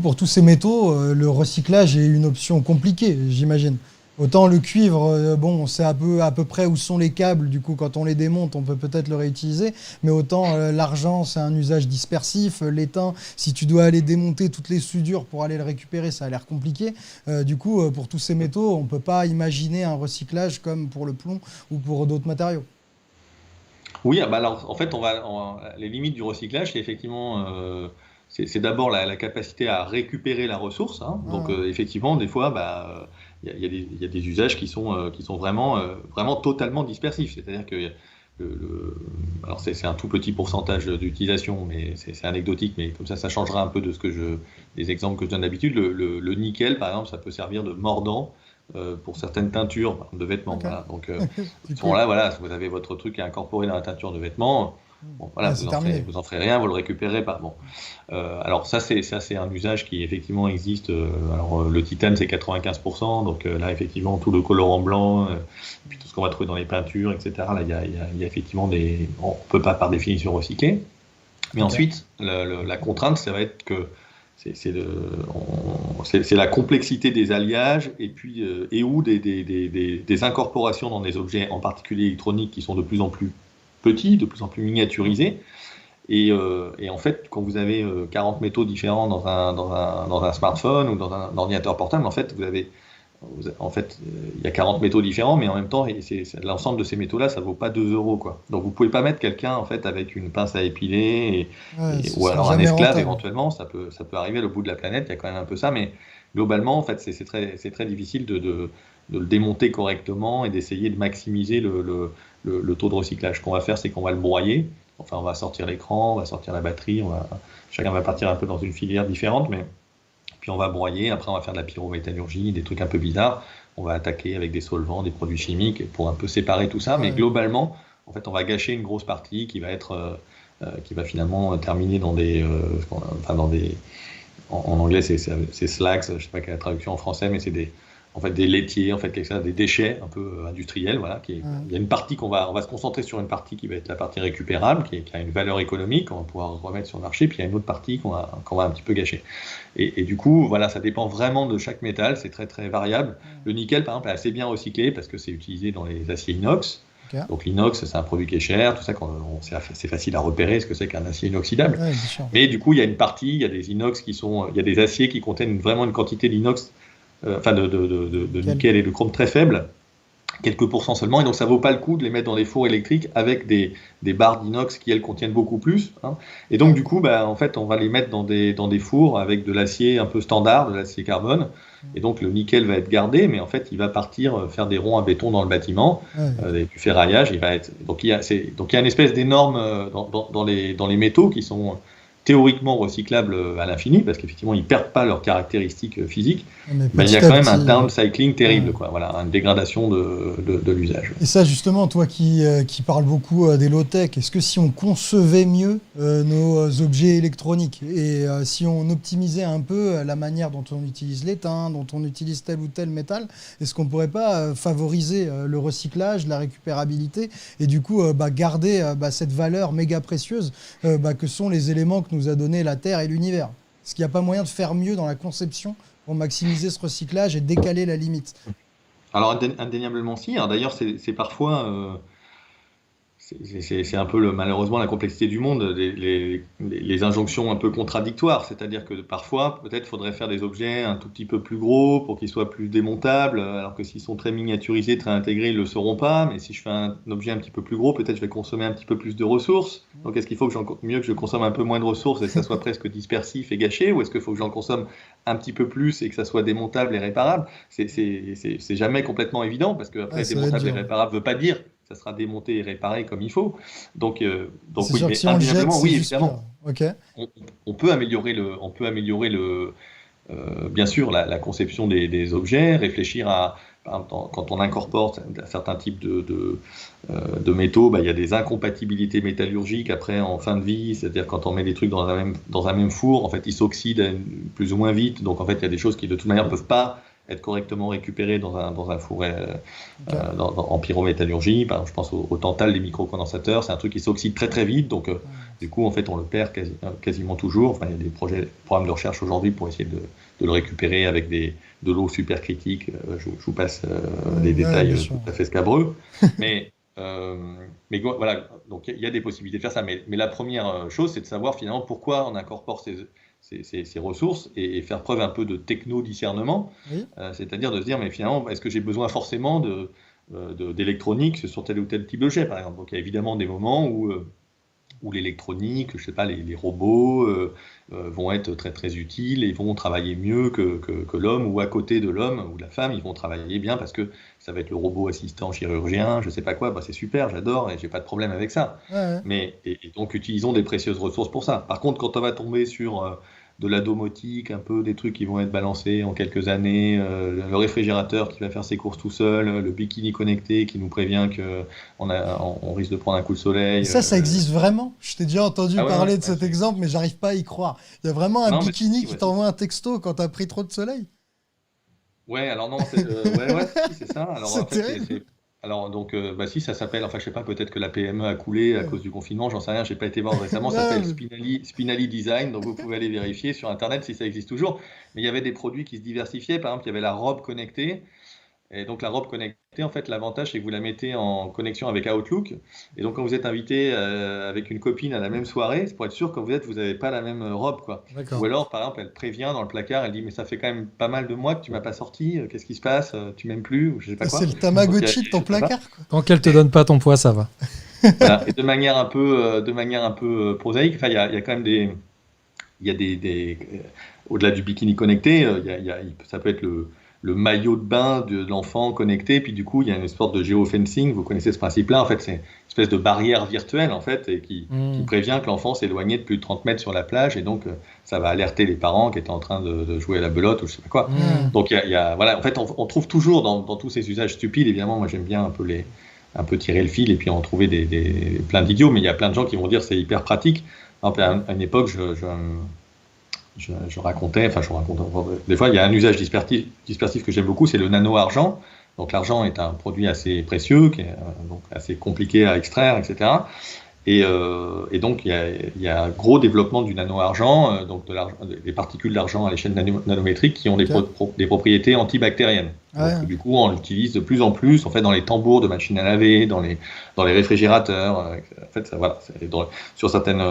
pour tous ces métaux, le recyclage est une option compliquée, j'imagine. Autant le cuivre, bon, on sait à peu près où sont les câbles, du coup, quand on les démonte, on peut peut-être le réutiliser. Mais autant l'argent, c'est un usage dispersif. L'étain, si tu dois aller démonter toutes les soudures pour aller le récupérer, ça a l'air compliqué. Pour tous ces métaux, on ne peut pas imaginer un recyclage comme pour le plomb ou pour d'autres matériaux. Oui, ah bah alors en fait, les limites du recyclage, c'est effectivement, c'est d'abord la capacité à récupérer la ressource, hein. Ah, Donc ouais. effectivement, des fois, bah, il y a des usages qui sont vraiment, vraiment totalement dispersifs. C'est-à-dire que alors c'est un tout petit pourcentage d'utilisation, mais c'est anecdotique, mais comme ça changera un peu de des exemples que je donne d'habitude. Le nickel, par exemple, ça peut servir de mordant pour certaines teintures par exemple, de vêtements. Ok, Voilà. Donc c'est ce moment-là, cool. voilà, si vous avez votre truc à incorporer dans la teinture de vêtements, bon, voilà, Ouais, c'est terminé. vous en ferez rien, vous le récupérez pas. Bon. Alors ça c'est un usage qui effectivement existe. Le titane c'est 95%, donc là effectivement tout le colorant blanc, puis tout ce qu'on va trouver dans les peintures, etc. Là il y a effectivement on peut pas par définition recycler. Mais Ok. ensuite la contrainte ça va être que c'est la complexité des alliages et puis et ou des incorporations dans des objets en particulier électroniques qui sont de plus en plus petits, de plus en plus miniaturisés. Et en fait, quand vous avez 40 métaux différents dans un smartphone ou dans un ordinateur portable, en fait, en fait, il y a 40 métaux différents, mais en même temps, l'ensemble de ces métaux-là, ça vaut pas 2 euros, quoi. Donc, vous pouvez pas mettre quelqu'un, en fait, avec une pince à épiler, Ouais, ce ou sera alors un jamais esclave, rentable. éventuellement, ça peut arriver à l'autre bout de la planète, il y a quand même un peu ça, mais globalement, en fait, c'est très difficile de le démonter correctement et d'essayer de maximiser le taux de recyclage. Ce qu'on va faire, c'est qu'on va le broyer. Enfin, on va sortir l'écran, on va sortir la batterie, chacun va partir un peu dans une filière différente, mais puis on va broyer, après on va faire de la pyrométallurgie, des trucs un peu bizarres, on va attaquer avec des solvants, des produits chimiques pour un peu séparer tout ça, mais Ouais. globalement, en fait, on va gâcher une grosse partie qui va qui va finalement terminer dans enfin dans des, en anglais c'est slags, je sais pas quelle est la traduction en français, mais c'est en fait des laitiers, en fait quelque chose, des déchets un peu industriels, voilà. Ouais. Il y a une partie on va se concentrer sur une partie qui va être la partie récupérable, qui a une valeur économique, qu'on va pouvoir remettre sur le marché, puis il y a une autre partie qu'on va un petit peu gâcher. Et du coup, voilà, ça dépend vraiment de chaque métal, c'est très très variable. Le nickel, par exemple, est assez bien recyclé parce que c'est utilisé dans les aciers inox. Ok. Donc l'inox, c'est un produit qui est cher, tout ça, c'est facile à repérer ce que c'est qu'un acier inoxydable. Ouais, bien sûr. Mais du coup, il y a une partie, il y a des inox il y a des aciers qui contiennent vraiment une quantité d'inox, enfin de Nickel. nickel et de chrome très faible, quelques pourcents seulement, et donc ça vaut pas le coup de les mettre dans des fours électriques avec des barres d'inox qui elles contiennent beaucoup plus, hein. Et donc du coup, bah, en fait, on va les mettre dans des fours avec de l'acier un peu standard, de l'acier carbone, et donc le nickel va être gardé, mais en fait, il va partir faire des ronds à béton dans le bâtiment, Ouais. du ferraillage, donc il y a une espèce d'énorme dans les métaux qui sont théoriquement recyclables à l'infini, parce qu'effectivement, ils ne perdent pas leurs caractéristiques physiques, Mais ben, il y a petit quand à même un petit. downcycling terrible, Ouais. quoi. Voilà, une dégradation de l'usage. Et ça, justement, toi qui parles beaucoup des low-tech, est-ce que si on concevait mieux nos objets électroniques et si on optimisait un peu la manière dont on utilise l'étain, dont on utilise tel ou tel métal, est-ce qu'on ne pourrait pas favoriser le recyclage, la récupérabilité et du coup garder cette valeur méga précieuse que sont les éléments que nous a donnés la Terre et l'univers? Est-ce qu'il n'y a pas moyen de faire mieux dans la conception pour maximiser ce recyclage et décaler la limite? Alors indéniablement si. Alors, d'ailleurs, c'est parfois, c'est un peu malheureusement la complexité du monde, les injonctions un peu contradictoires. C'est-à-dire que parfois, peut-être faudrait faire des objets un tout petit peu plus gros pour qu'ils soient plus démontables, alors que s'ils sont très miniaturisés, très intégrés, ils ne le seront pas. Mais si je fais un objet un petit peu plus gros, peut-être je vais consommer un petit peu plus de ressources. Donc est-ce qu'il faut mieux que je consomme un peu moins de ressources et que ça soit presque dispersif et gâché, ou est-ce qu'il faut que j'en consomme un petit peu plus et que ça soit démontable et réparable? C'est jamais complètement évident, parce que après, Ça va être démontable et dur. réparable ne veut pas dire ça sera démonté et réparé comme il faut. Donc C'est oui, sûr que mais si on le jette, indéniablement, c'est oui, juste pire. évidemment, Ok. on peut améliorer bien sûr, la conception des objets, réfléchir à, par exemple, quand on incorpore certains types de métaux, bah, il y a des incompatibilités métallurgiques après en fin de vie, c'est-à-dire quand on met des trucs dans un même four, en fait, ils s'oxydent plus ou moins vite, donc en fait, il y a des choses qui de toute manière ne peuvent pas être correctement récupérées dans un four Ok. en pyrométallurgie. Par exemple, je pense au tantale des microcondensateurs, c'est un truc qui s'oxyde très très vite, donc du coup, en fait, on le perd quasiment toujours. Enfin, il y a des programmes de recherche aujourd'hui pour essayer de le récupérer avec de l'eau supercritique. Je vous passe des Ouais, détails bien sûr. tout à fait scabreux. Mais, euh, mais voilà, donc il y a des possibilités de faire ça. Mais la première chose, c'est de savoir finalement pourquoi on incorpore ces ressources, et faire preuve un peu de techno-discernement. Oui. C'est-à-dire de se dire, mais finalement, est-ce que j'ai besoin forcément d'électronique sur tel ou tel type d'objet, par exemple? Donc il y a évidemment des moments où l'électronique, je sais pas, les robots vont être très très utiles et vont travailler mieux que l'homme, ou à côté de l'homme ou de la femme, ils vont travailler bien parce que ça va être le robot assistant chirurgien, je sais pas quoi. Bah, c'est super, j'adore et j'ai pas de problème avec ça. Ouais, ouais. Et donc utilisons des précieuses ressources pour ça. Par contre, quand on va tomber sur de la domotique, un peu des trucs qui vont être balancés en quelques années, le réfrigérateur qui va faire ses courses tout seul, le bikini connecté qui nous prévient que on risque de prendre un coup de Et soleil. ça existe vraiment? Je t'ai déjà entendu Ah ouais, ouais, parler de ouais, cet exemple, mais j'arrive pas à y croire. Il y a vraiment un non, mais bikini si, qui ouais, si. t'envoie un texto quand t'as pris trop de soleil? Ouais, alors non, ouais, ouais, si, c'est ça. Alors en C'est fait, terrible. alors donc, bah si, ça s'appelle, enfin je sais pas, peut-être que la PME a coulé à Ouais. cause du confinement, j'en sais rien, j'ai pas été voir récemment, ça Non, s'appelle mais- Spinelli Design, donc vous pouvez aller vérifier sur Internet si ça existe toujours. Mais il y avait des produits qui se diversifiaient, par exemple, il y avait la robe connectée. Et donc la robe connectée, en fait, l'avantage, c'est que vous la mettez en connexion avec Outlook. Et donc quand vous êtes invité avec une copine à la même soirée, c'est pour être sûr, quand vous n'avez pas la même robe, quoi. Ou D'accord. alors, par exemple, elle prévient dans le placard, elle dit, mais ça fait quand même pas mal de mois que tu m'as pas sorti, qu'est-ce qui se passe? Tu m'aimes plus? Ou je sais pas C'est quoi. le Donc il y Tamagotchi a de des ton choses comme ça. placard, quoi. Tant qu'elle te donne pas ton poids, ça va. Voilà. Et de manière un peu prosaïque, enfin, il y a quand même il y a au-delà du bikini connecté, ça peut être le maillot de bain de l'enfant connecté, puis du coup, il y a une sorte de géofencing, vous connaissez ce principe-là, en fait, c'est une espèce de barrière virtuelle, en fait, et qui Hmm. prévient que l'enfant s'est éloigné de plus de 30 mètres sur la plage, et donc ça va alerter les parents qui étaient en train de jouer à la belote, ou je sais pas quoi. Hmm. Donc, voilà, en fait, on trouve toujours dans tous ces usages stupides, évidemment, moi j'aime bien un peu tirer le fil et puis en trouver plein d'idiots, mais il y a plein de gens qui vont dire c'est hyper pratique. Par exemple, à une époque, je racontais, enfin je raconte, des fois il y a un usage dispersif que j'aime beaucoup, c'est le nano-argent. Donc l'argent est un produit assez précieux, qui est donc assez compliqué à extraire, etc. Et donc il y a un gros développement du nano-argent, donc des particules d'argent à l'échelle nanométrique qui ont Ok. des propriétés antibactériennes. Ouais. Donc du coup on l'utilise de plus en plus, en fait, dans les tambours de machines à laver, dans les réfrigérateurs. En fait, voilà, sur certaines,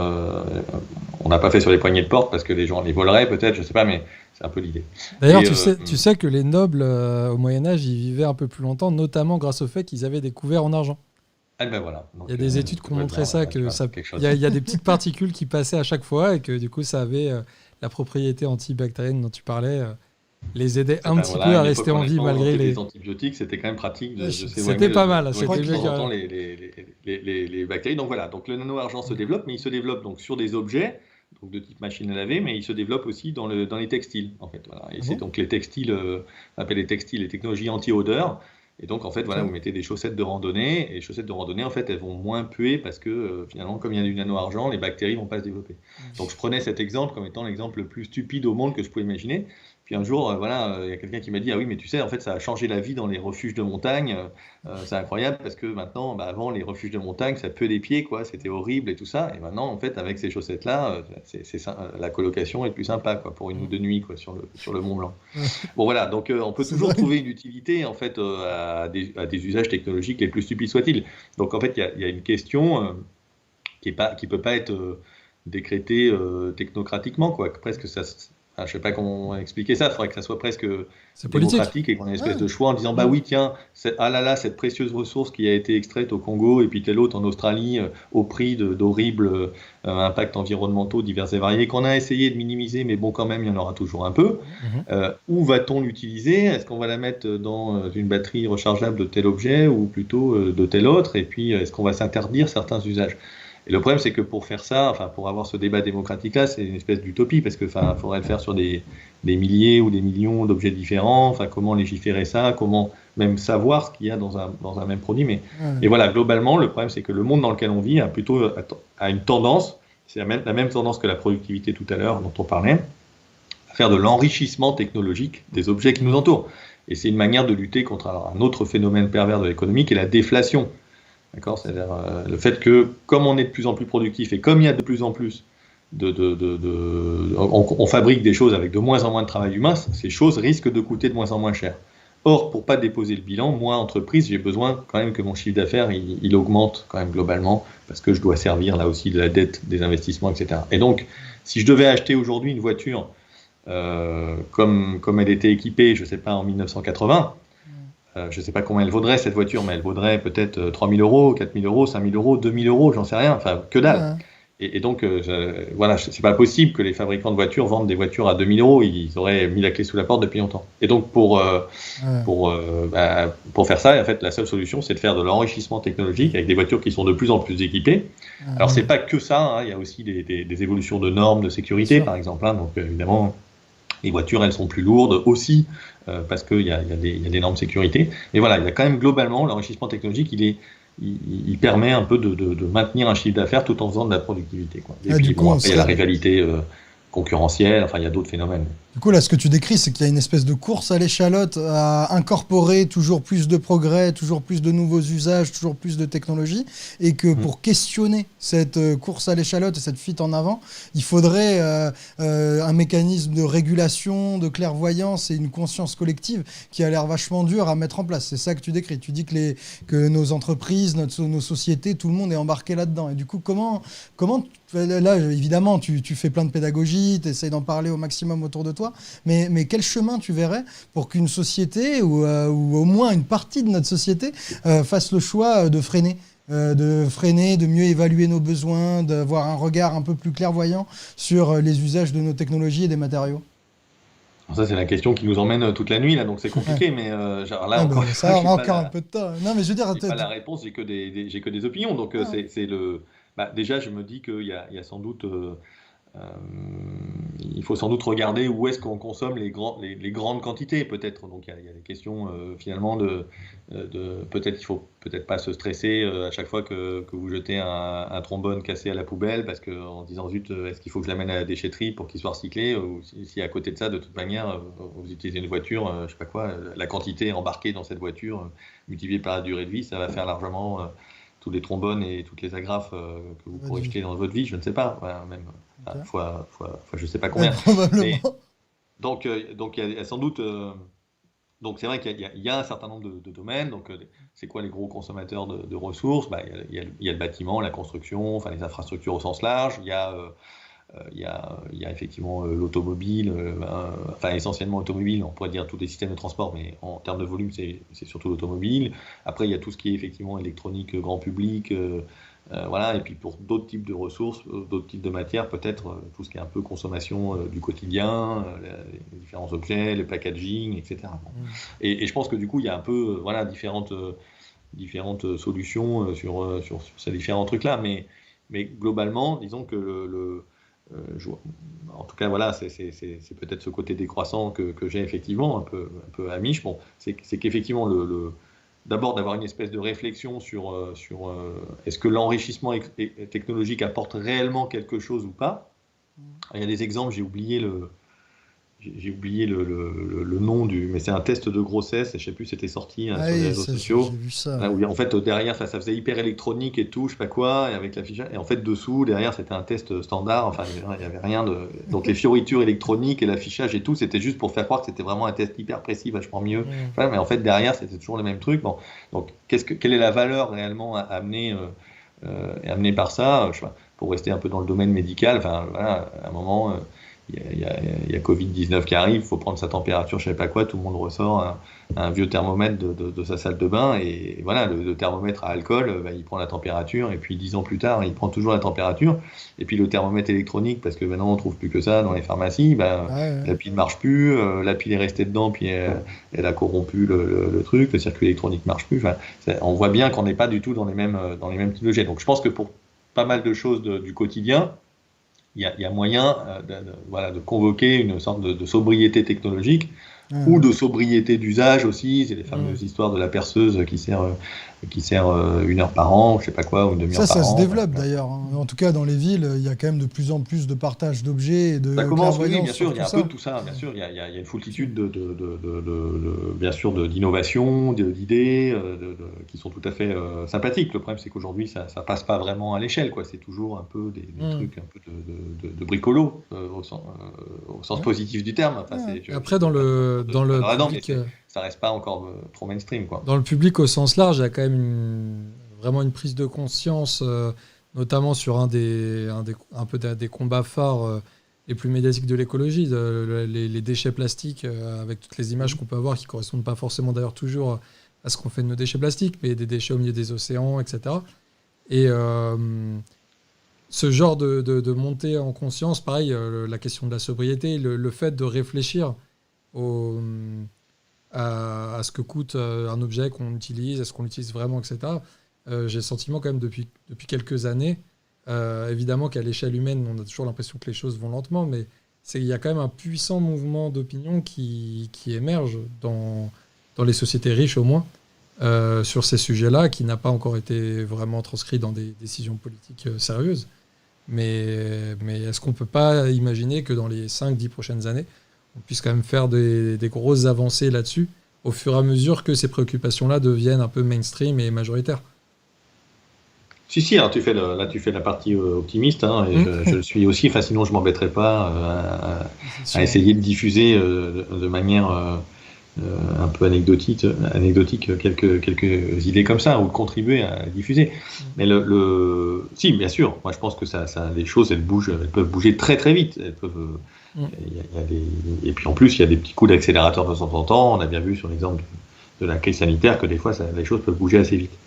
on n'a pas fait sur les poignées de porte parce que les gens les voleraient peut-être, je sais pas, mais c'est un peu l'idée. D'ailleurs, Et tu sais que les nobles au Moyen Âge, ils vivaient un peu plus longtemps, notamment grâce au fait qu'ils avaient des couverts en argent. ah ben voilà. Il y a Donc des études qui ont montré ça, tu que vois, ça, quelque il chose. y a des petites particules qui passaient à chaque fois et que du coup, ça avait la propriété antibactérienne dont tu parlais, les aidait Eh un ben petit voilà, peu à à une époque, rester en vie honnêtement, malgré avec les. les antibiotiques, c'était quand même pratique de Je- s'éloigner C'était pas mal, de c'était crois de qu'il- temps en temps méga. les bactéries. Donc voilà, donc le nano-argent se développe, mais il se développe donc sur des objets, donc de type machine à laver, mais il se développe aussi dans les textiles, en fait. Voilà. Et Ah c'est bon? donc les textiles, on appelle les textiles les technologies anti-odeur. Et donc, en fait, voilà, vous Ok. mettez des chaussettes de randonnée, et les chaussettes de randonnée, en fait, elles vont moins puer parce que finalement, comme il y a du nano-argent, les bactéries vont pas se développer. Donc, je prenais cet exemple comme étant l'exemple le plus stupide au monde que je pouvais imaginer. Puis un jour, voilà, il y a quelqu'un qui m'a dit: «Ah oui, mais tu sais, en fait, ça a changé la vie dans les refuges de montagne, c'est incroyable parce que maintenant, bah, avant les refuges de montagne, ça puait les pieds, quoi, c'était horrible et tout ça et maintenant, en fait, avec ces chaussettes-là, c'est ça, la colocation est plus sympa, quoi, pour 1 ou 2 nuits, quoi, sur le Mont Blanc». Bon voilà, donc on peut C'est toujours vrai. trouver une utilité, en fait, à des usages technologiques les plus stupides soient-ils. Donc en fait, il y a une question, qui peut pas être décrétée technocratiquement, quoi. Presque ça, enfin, je sais pas comment expliquer ça. Il faudrait que ça soit presque C'est politique. démocratique et qu'on ait une espèce Ouais. de choix en disant bah Mm. oui, tiens, ah là là, cette précieuse ressource qui a été extraite au Congo et puis telle autre en Australie au prix d'horribles impacts environnementaux divers et variés qu'on a essayé de minimiser, mais bon, quand même, il y en aura toujours un peu. Mhm. Où va-t-on l'utiliser? Est-ce qu'on va la mettre dans une batterie rechargeable de tel objet ou plutôt de tel autre? Et puis, est-ce qu'on va s'interdire certains usages? Et le problème, c'est que pour faire ça, enfin, pour avoir ce débat démocratique-là, c'est une espèce d'utopie, parce que, enfin, faudrait le faire sur des milliers ou des millions d'objets différents. Enfin, comment légiférer ça? Comment même savoir ce qu'il y a dans un même produit? Mais, Ouais. et voilà, globalement, le problème, c'est que le monde dans lequel on vit a plutôt a une tendance, c'est la même tendance que la productivité tout à l'heure dont on parlait, à faire de l'enrichissement technologique des objets qui nous entourent. Et c'est une manière de lutter contre un autre phénomène pervers de l'économie qui est la déflation. D'accord? C'est-à-dire le fait que, comme on est de plus en plus productif et comme il y a de plus en plus on fabrique des choses avec de moins en moins de travail humain, ces choses risquent de coûter de moins en moins cher. Or, pour pas déposer le bilan, moi, entreprise, j'ai besoin quand même que mon chiffre d'affaires, il augmente quand même globalement, parce que je dois servir là aussi de la dette, des investissements, etc. Et donc, si je devais acheter aujourd'hui une voiture comme elle était équipée, je sais pas, en 1980, je ne sais pas combien elle vaudrait cette voiture, mais elle vaudrait peut-être 3 000 euros, 4 000 euros, 5 000 euros, 2 000 euros, j'en sais rien, enfin que dalle. Ouais. Et donc, voilà, c'est pas possible que les fabricants de voitures vendent des voitures à 2 000 euros, ils auraient mis la clé sous la porte depuis longtemps. Et donc, pour faire ça, en fait, la seule solution, c'est de faire de l'enrichissement technologique avec des voitures qui sont de plus en plus équipées. Alors, c'est pas que ça, hein, il y a aussi des évolutions de normes de sécurité, par exemple, hein, donc évidemment. Les voitures, elles sont plus lourdes aussi, parce qu'il y a des normes de sécurité. Mais voilà, il y a quand même globalement, l'enrichissement technologique, il permet un peu de maintenir un chiffre d'affaires tout en faisant de la productivité, quoi. Et puis, bon, après, il y a la rivalité concurrentielle, enfin, il y a d'autres phénomènes. Du coup, là, ce que tu décris, c'est qu'il y a une espèce de course à l'échalote à incorporer toujours plus de progrès, toujours plus de nouveaux usages, toujours plus de technologies, et que pour questionner cette course à l'échalote et cette fuite en avant, il faudrait un mécanisme de régulation, de clairvoyance et une conscience collective qui a l'air vachement dur à mettre en place. C'est ça que tu décris. Tu dis que nos entreprises, nos sociétés, tout le monde est embarqué là-dedans. Et du coup, comment là, évidemment, tu fais plein de pédagogie, tu essayes d'en parler au maximum autour de toi, mais quel chemin tu verrais pour qu'une société, ou au moins une partie de notre société, fasse le choix de freiner, de mieux évaluer nos besoins, d'avoir un regard un peu plus clairvoyant sur les usages de nos technologies et des matériaux? Alors ça, c'est la question qui nous emmène toute la nuit, là, donc c'est compliqué, mais genre là, encore une fois, ça, on j'ai a pas encore un peu de temps. Non, mais je veux dire, pas la réponse, j'ai que des opinions. Donc, c'est le. Bah, déjà, je me dis qu'il y a sans doute. Il faut sans doute regarder où est-ce qu'on consomme les grandes quantités, peut-être. Donc, il y a des questions finalement peut-être qu'il faut peut-être pas se stresser à chaque fois que vous jetez un trombone cassé à la poubelle, parce que en disant zut, est-ce qu'il faut que je l'amène à la déchetterie pour qu'il soit recyclé, ou si à côté de ça, de toute manière, vous utilisez une voiture, je sais pas quoi, la quantité embarquée dans cette voiture multipliée par la durée de vie, ça va faire largement tous les trombones et toutes les agrafes que vous pourrez jeter dans votre vie, je ne sais pas, voilà, même fois je sais pas combien. Probablement. Mais, donc il y a sans doute. Donc c'est vrai qu'il y a un certain nombre de domaines. Donc c'est quoi les gros consommateurs de ressources? Bah, il y a le bâtiment, la construction, enfin les infrastructures au sens large. Il y a effectivement l'automobile, enfin essentiellement automobile, on pourrait dire tous les systèmes de transport, mais en termes de volume, c'est surtout l'automobile. Après, il y a tout ce qui est effectivement électronique grand public, voilà. Et puis pour d'autres types de ressources, d'autres types de matières, peut-être tout ce qui est un peu consommation du quotidien, les différents objets, le packaging, etc. Bon. Et je pense que du coup, il y a un peu voilà, différentes solutions sur ces différents trucs-là. Mais globalement, disons que en tout cas, voilà, c'est peut-être ce côté décroissant que j'ai effectivement, un peu amiche. Bon, c'est qu'effectivement, d'abord d'avoir une espèce de réflexion sur est-ce que l'enrichissement technologique apporte réellement quelque chose ou pas. Alors, il y a des exemples, j'ai oublié j'ai oublié le nom mais c'est un test de grossesse, et je sais plus, c'était sorti sur les réseaux sociaux. J'ai vu ça. Où en fait derrière ça faisait hyper électronique et tout, je sais pas quoi, et avec l'affichage. Et en fait dessous, derrière, c'était un test standard. Enfin, il y avait rien de. Donc les fioritures électroniques et l'affichage et tout, c'était juste pour faire croire que c'était vraiment un test hyper précis, vachement mieux. Voilà, mais en fait derrière, c'était toujours le même truc. Bon, donc quelle est la valeur réellement amenée par ça, je sais pas, pour rester un peu dans le domaine médical. Enfin voilà, à un moment. Il y a Covid-19 qui arrive, il faut prendre sa température, je ne sais pas quoi, tout le monde ressort un vieux thermomètre de sa salle de bain, et voilà, le thermomètre à alcool, il prend la température, et puis 10 ans plus tard, il prend toujours la température, et puis le thermomètre électronique, parce que maintenant on ne trouve plus que ça dans les pharmacies, la pile ne marche plus, la pile est restée dedans, puis elle a corrompu le truc, le circuit électronique ne marche plus, enfin, on voit bien qu'on n'est pas du tout dans les mêmes types de jets. Donc je pense que pour pas mal de choses du quotidien, il y a moyen de convoquer une sorte de sobriété technologique ou de sobriété d'usage aussi. C'est les fameuses histoires de la perceuse qui sert 1 heure par an, je sais pas quoi, ou une demi-heure par an. Ça se développe d'ailleurs. En tout cas, dans les villes, il y a quand même de plus en plus de partage d'objets et de clairvoyance. Oui, bien sûr, il y a un peu de tout ça. Bien sûr, il y a une foultitude bien sûr, d'innovations, d'idées qui sont tout à fait sympathiques. Le problème, c'est qu'aujourd'hui, ça passe pas vraiment à l'échelle, quoi. C'est toujours un peu des trucs un peu de bricolo au sens positif du terme. Enfin, après, dans le public, ça reste pas encore trop mainstream, quoi. Dans le public au sens large, il y a quand même vraiment une prise de conscience, notamment sur un des combats phares les plus médiatiques de l'écologie, les déchets plastiques, avec toutes les images qu'on peut avoir qui correspondent pas forcément d'ailleurs toujours à ce qu'on fait de nos déchets plastiques, mais des déchets au milieu des océans, etc. Et ce genre de montée en conscience, pareil, la question de la sobriété, le fait de réfléchir à ce que coûte un objet qu'on utilise, est-ce qu'on l'utilise vraiment, etc. J'ai le sentiment quand même depuis quelques années, évidemment qu'à l'échelle humaine, on a toujours l'impression que les choses vont lentement, mais il y a quand même un puissant mouvement d'opinion qui émerge dans les sociétés riches au moins, sur ces sujets-là, qui n'a pas encore été vraiment transcrit dans des décisions politiques sérieuses. Mais est-ce qu'on ne peut pas imaginer que dans les 5-10 prochaines années, on puisse quand même faire des grosses avancées là-dessus, au fur et à mesure que ces préoccupations-là deviennent un peu mainstream et majoritaires? Si, alors tu fais la partie optimiste, hein, et je le suis aussi. Enfin, sinon, je m'embêterais pas à essayer de diffuser de manière un peu anecdotique quelques idées comme ça, ou de contribuer à diffuser. Mais si, bien sûr, moi je pense que les choses, elles peuvent bouger très très vite. Elles peuvent. Et puis en plus, il y a des petits coups d'accélérateur de temps en temps. On a bien vu sur l'exemple de la crise sanitaire que des fois, les choses peuvent bouger assez vite.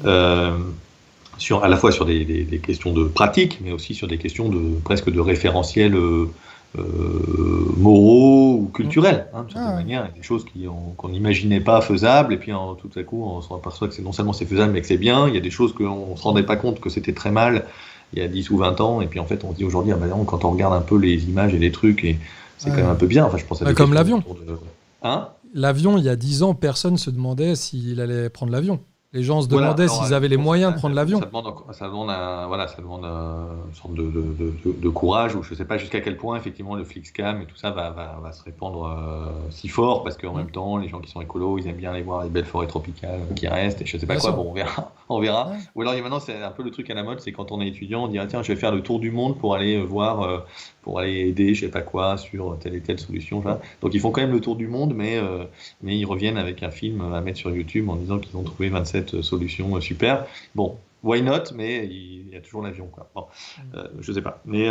À la fois sur des questions de pratique, mais aussi sur des questions presque de référentiels moraux ou culturels. De certaine manière, il y a des choses qu'on n'imaginait pas faisables, et puis tout à coup, on se aperçoit que non seulement c'est faisable, mais que c'est bien. Il y a des choses qu'on ne se rendait pas compte que c'était très mal il y a 10 ou 20 ans, et puis en fait, on se dit aujourd'hui, quand on regarde un peu les images et les trucs, et c'est quand même un peu bien. Enfin, je pense à comme l'avion. Hein ? L'avion, il y a 10 ans, personne ne se demandait s'il allait prendre l'avion. Les gens se demandaient s'ils avaient les moyens de prendre l'avion. Ça demande une sorte de courage, ou je ne sais pas jusqu'à quel point effectivement le Flixcam et tout ça va se répandre si fort, parce qu'en même temps, les gens qui sont écolos, ils aiment bien aller voir les belles forêts tropicales qui restent, et je ne sais pas quoi. Bon, on verra. Ouais. Ou alors maintenant, c'est un peu le truc à la mode, c'est quand on est étudiant, on dit tiens, je vais faire le tour du monde pour aller voir, pour aller aider, je ne sais pas quoi, sur telle et telle solution. Donc ils font quand même le tour du monde, mais ils reviennent avec un film à mettre sur YouTube en disant qu'ils ont trouvé 27 solutions super. Bon, why not, mais il y a toujours l'avion, quoi. Bon, je sais pas. Mais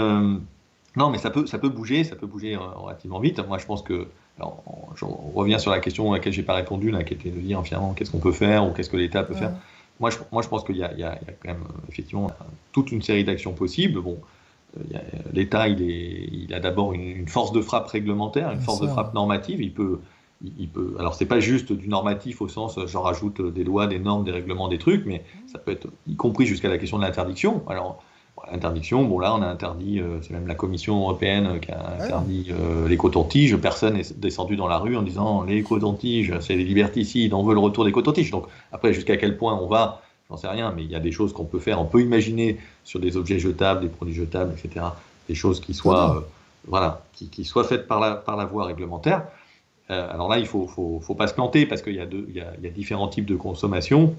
non, mais ça peut bouger relativement vite. Moi, je pense que, alors, je reviens sur la question à laquelle j'ai pas répondu, là, qui était de dire finalement qu'est-ce qu'on peut faire, ou qu'est-ce que l'État peut faire. Moi, je pense qu'il y a quand même effectivement toute une série d'actions possibles. Bon, l'État, il a d'abord une force de frappe réglementaire, une force de frappe normative. Il peut. Alors, c'est pas juste du normatif au sens, j'en rajoute des lois, des normes, des règlements, des trucs, mais ça peut être, y compris jusqu'à la question de l'interdiction. Alors, l'interdiction, bon là, on a interdit, c'est même la Commission européenne qui a interdit les cotons-tiges. Personne n'est descendu dans la rue en disant les cotons-tiges, c'est des liberticides, on veut le retour des cotons-tiges. Donc, après, jusqu'à quel point on va, j'en sais rien, mais il y a des choses qu'on peut faire. On peut imaginer sur des objets jetables, des produits jetables, etc., des choses qui soient qui soit faite par la voie réglementaire. Alors là, il faut pas se planter parce qu'il y a différents types de consommation.